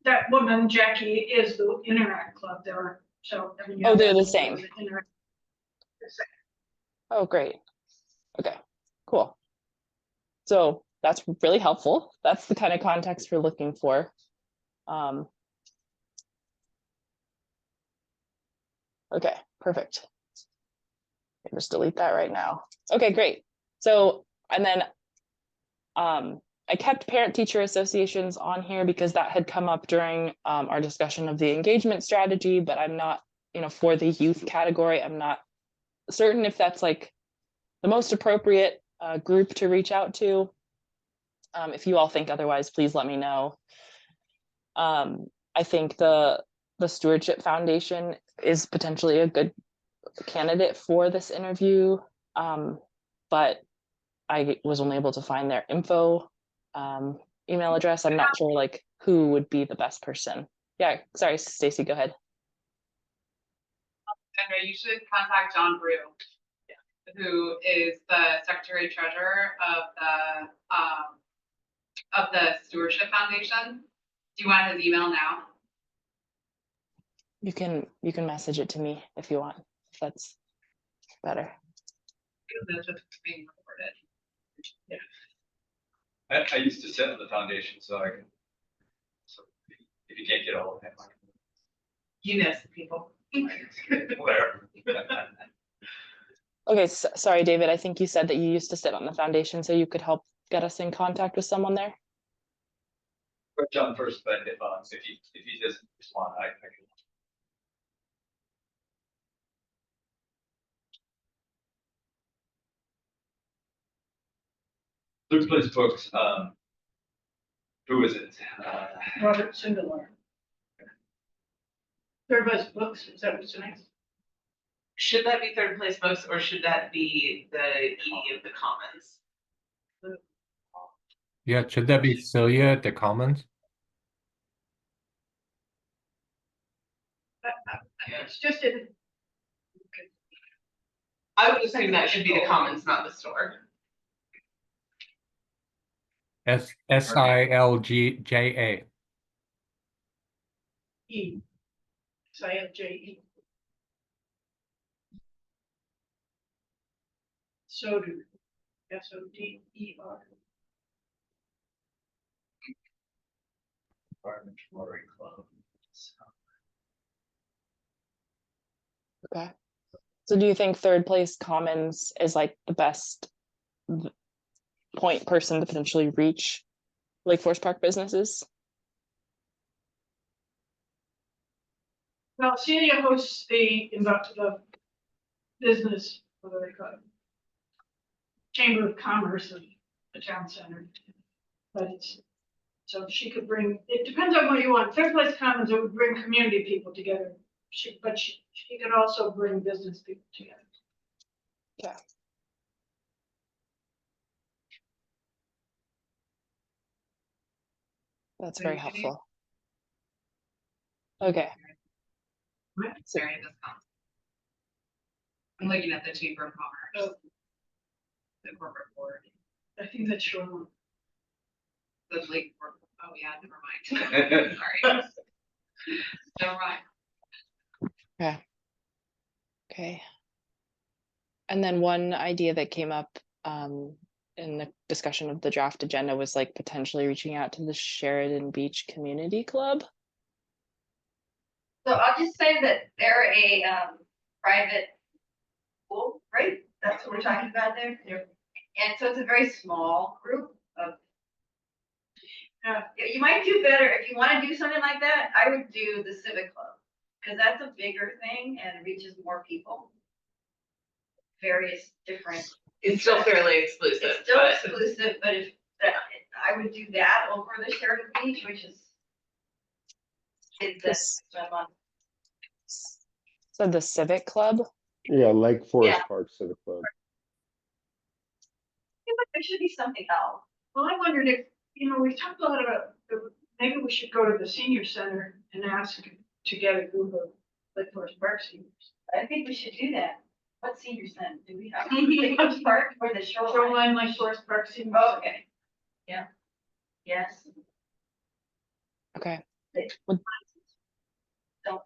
That woman, Jackie, is the Interact Club there, so. I mean, Oh, they're the that's same. Interact. The same. Oh, great. Okay, cool. So that's really helpful. That's the kind of context we're looking for. Okay, perfect. I'll just delete that right now. Okay, great. So, and then I kept parent-teacher associations on here because that had come up during our discussion of the engagement strategy, but I'm not, for the youth category, I'm not certain if that's like the most appropriate group to reach out to. If you all think otherwise, please let me know. I think the Stewardship Foundation is potentially a good candidate for this interview, but I was only able to find their info email address. I'm not sure like who would be the best person. Yeah, sorry, Stacy, go ahead. Andrea, you should contact John Brew, who is the Secretary Treasurer of the Stewardship Foundation. Do you want his email now? You can message it to me if you want, if that's better. Because it's just being recorded. Yeah. I used to sit on the foundation, so I can. So if you can't get all of it, You know some people. whatever. Okay, sorry, David. I think you said that you used to sit on the foundation, so you could help get us in contact with someone there. John first, but if he doesn't respond, I can. Third place books. Who is it? Robert Sindelar. Third Place Books, is that what's next? Should that be third place most, or should that be the ED of the Commons? Yeah, should that be Celia at the Commons? It's just in. I would assume that should be the Commons, not the store. SILGJA. E. SILJE. Soder. SODER. Environment Rotary Club. Okay. So do you think third place Commons is like the best point person to potentially reach Lake Forest Park businesses? Well, Celia hosts the business, what do they call it? Chamber of Commerce of the town center. But it's, so she could bring, it depends on what you want. Third Place Commons, it would bring community people together. She could also bring business people together. Yeah. That's very helpful. Okay. Sorry, this comes. I'm looking at the Chamber of Commerce. Oh. The corporate board. I think that's your one. The Lake. Oh yeah, never mind. Sorry. All right. Okay. Okay. And then one idea that came up in the discussion of the draft agenda was like potentially reaching out to the Sheridan Beach Community Club. So I'll just say that they're a private pool, right? That's what we're talking about there. And so it's a very small group of. You might do better if you want to do something like that. I would do the Civic Club because that's a bigger thing and reaches more people. Various different. It's still fairly exclusive. It's still but- exclusive, but if I would do that over the Sheridan Beach, which is. It's Yes. that's what I'm on. So the Civic Club. Yeah, Lake Forest Yeah. Park Civic Club. Yeah, but there should be something else. Well, I wondered if, we've talked a lot about, maybe we should go to the senior center and ask to get a group of Lake Forest Park seniors. I think we should do that. What senior center do we have? Lake Forest Park or the shoreline? Shoreline Lake Forest Park senior. Oh, okay. Yeah. Yes. Okay. Don't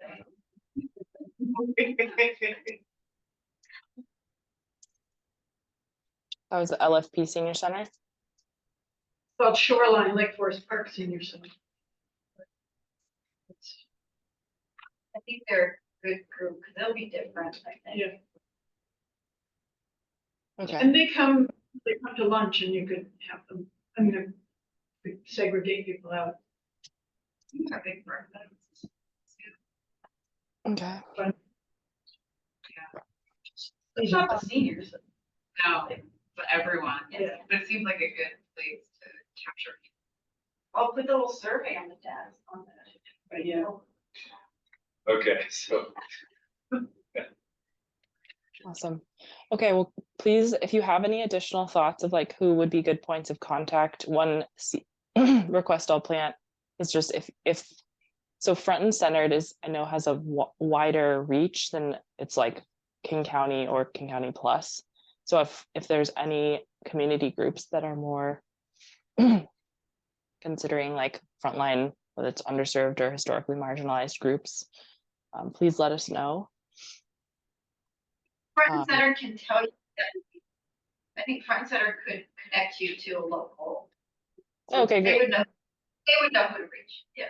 That was the LFP Senior Center. Called Shoreline Lake Forest Park Senior Center. I think they're a good group because they'll be different, I think. Yeah, Okay. and they come to lunch and you could have them, we segregate people out. These are big breakfasts. Okay. It's not the seniors. No, but everyone. Yeah. But it seems like a good place to capture people. I'll put the little survey on the desk on that. But yeah. Okay, so Awesome. Okay, well, please, if you have any additional thoughts of like who would be good points of contact, one request I'll plant is just if so front and centered is, I know, has a wider reach than it's like King County or King County Plus. So if there's any community groups that are more considering like frontline, whether it's underserved or historically marginalized groups, please let us know. Front and Center can tell you that. I think Front and Center could connect you to a local. Okay, They great. would know who to reach, yeah.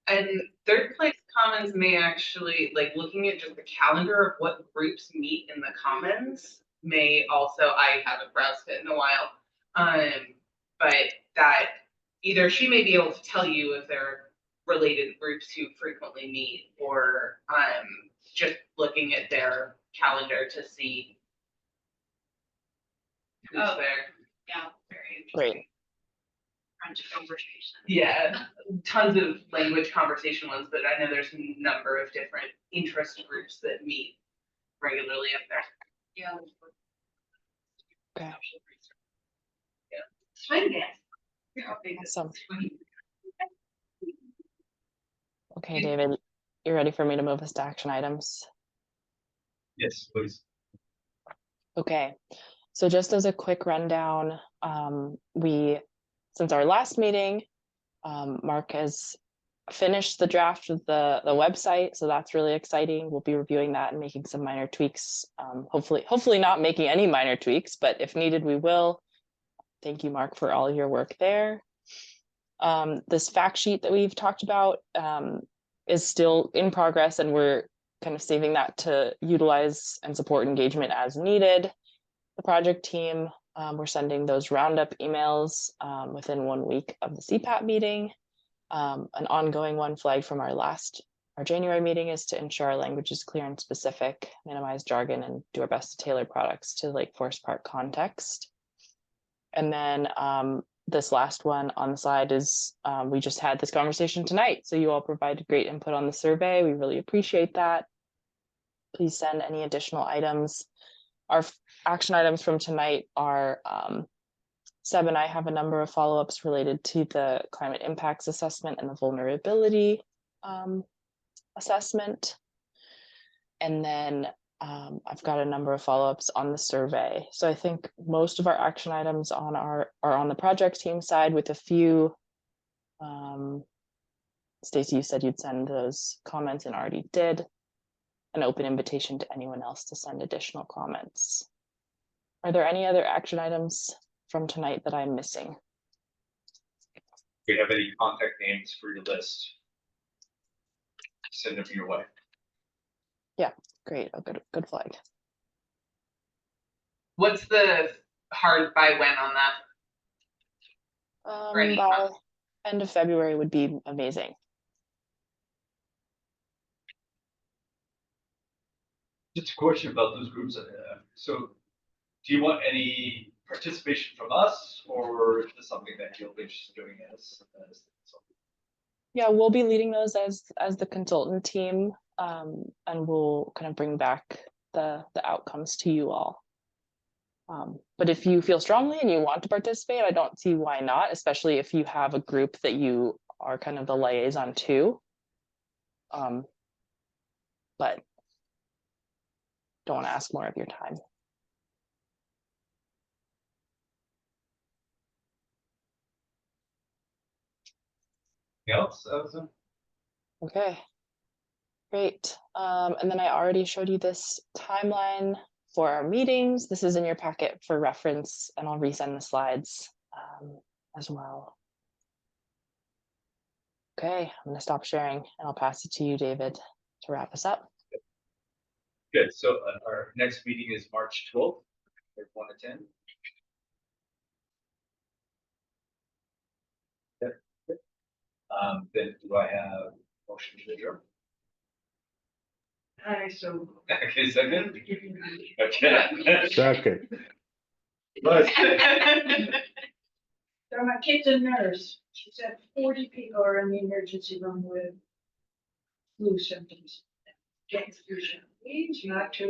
And Third Place Commons may actually, like looking at just the calendar of what groups meet in the Commons may also, I haven't browsed it in a while. But that either she may be able to tell you if they're related groups who frequently meet, or just looking at their calendar to see who's Oh. there. Yeah, very Great. interesting. French conversation. Yeah, tons of language conversation ones, but I know there's a number of different interest groups that meet regularly up there. Yeah. Okay. Swing dance. How big is Awesome. it? Okay, David, you ready for me to move us to action items? yes, please. Okay, so just as a quick rundown, since our last meeting, Mark has finished the draft of the website, so that's really exciting. We'll be reviewing that and making some minor tweaks. Hopefully not making any minor tweaks, but if needed, we will. Thank you, Mark, for all your work there. This fact sheet that we've talked about is still in progress, and we're kind of saving that to utilize and support engagement as needed. The project team, we're sending those roundup emails within 1 week of the CPAT meeting. An ongoing one flagged from our January meeting is to ensure our language is clear and specific, minimize jargon, and do our best to tailor products to Lake Forest Park context. And then this last one on the slide is, we just had this conversation tonight, so you all provided great input on the survey. We really appreciate that. Please send any additional items. Our action items from tonight are, Seb and I have a number of follow-ups related to the climate impacts assessment and the vulnerability assessment. And then I've got a number of follow-ups on the survey. So I think most of our action items are on the project team side, with a few Stacy, you said you'd send those comments and already did. An open invitation to anyone else to send additional comments. Are there any other action items from tonight that I'm missing? Do you have any contact names for your list? Send them your way. Great, a good flag. What's the hard by when on that? Ready. By end of February would be amazing. Just a question about those groups. So do you want any participation from us, or is this something that you'll be interested in doing as Yeah, we'll be leading those as the consultant team, and we'll kind of bring back the outcomes to you all. But if you feel strongly and you want to participate, I don't see why not, especially if you have a group that you are kind of the liaison to. But don't want to ask more of your time. anything else? Allison? Okay, great. And then I already showed you this timeline for our meetings. This is in your packet for reference, and I'll resend the slides as well. Okay, I'm gonna stop sharing and I'll pass it to you, David, to wrap us up. Good. So our next meeting is March 12th, at 1 to 10. Yep. Then do I have motion to adjourn? So. Okay, second. Okay. Second. But- So my kid's a nurse. She said 40 people are in the emergency room with flu symptoms. Get flu symptoms, not too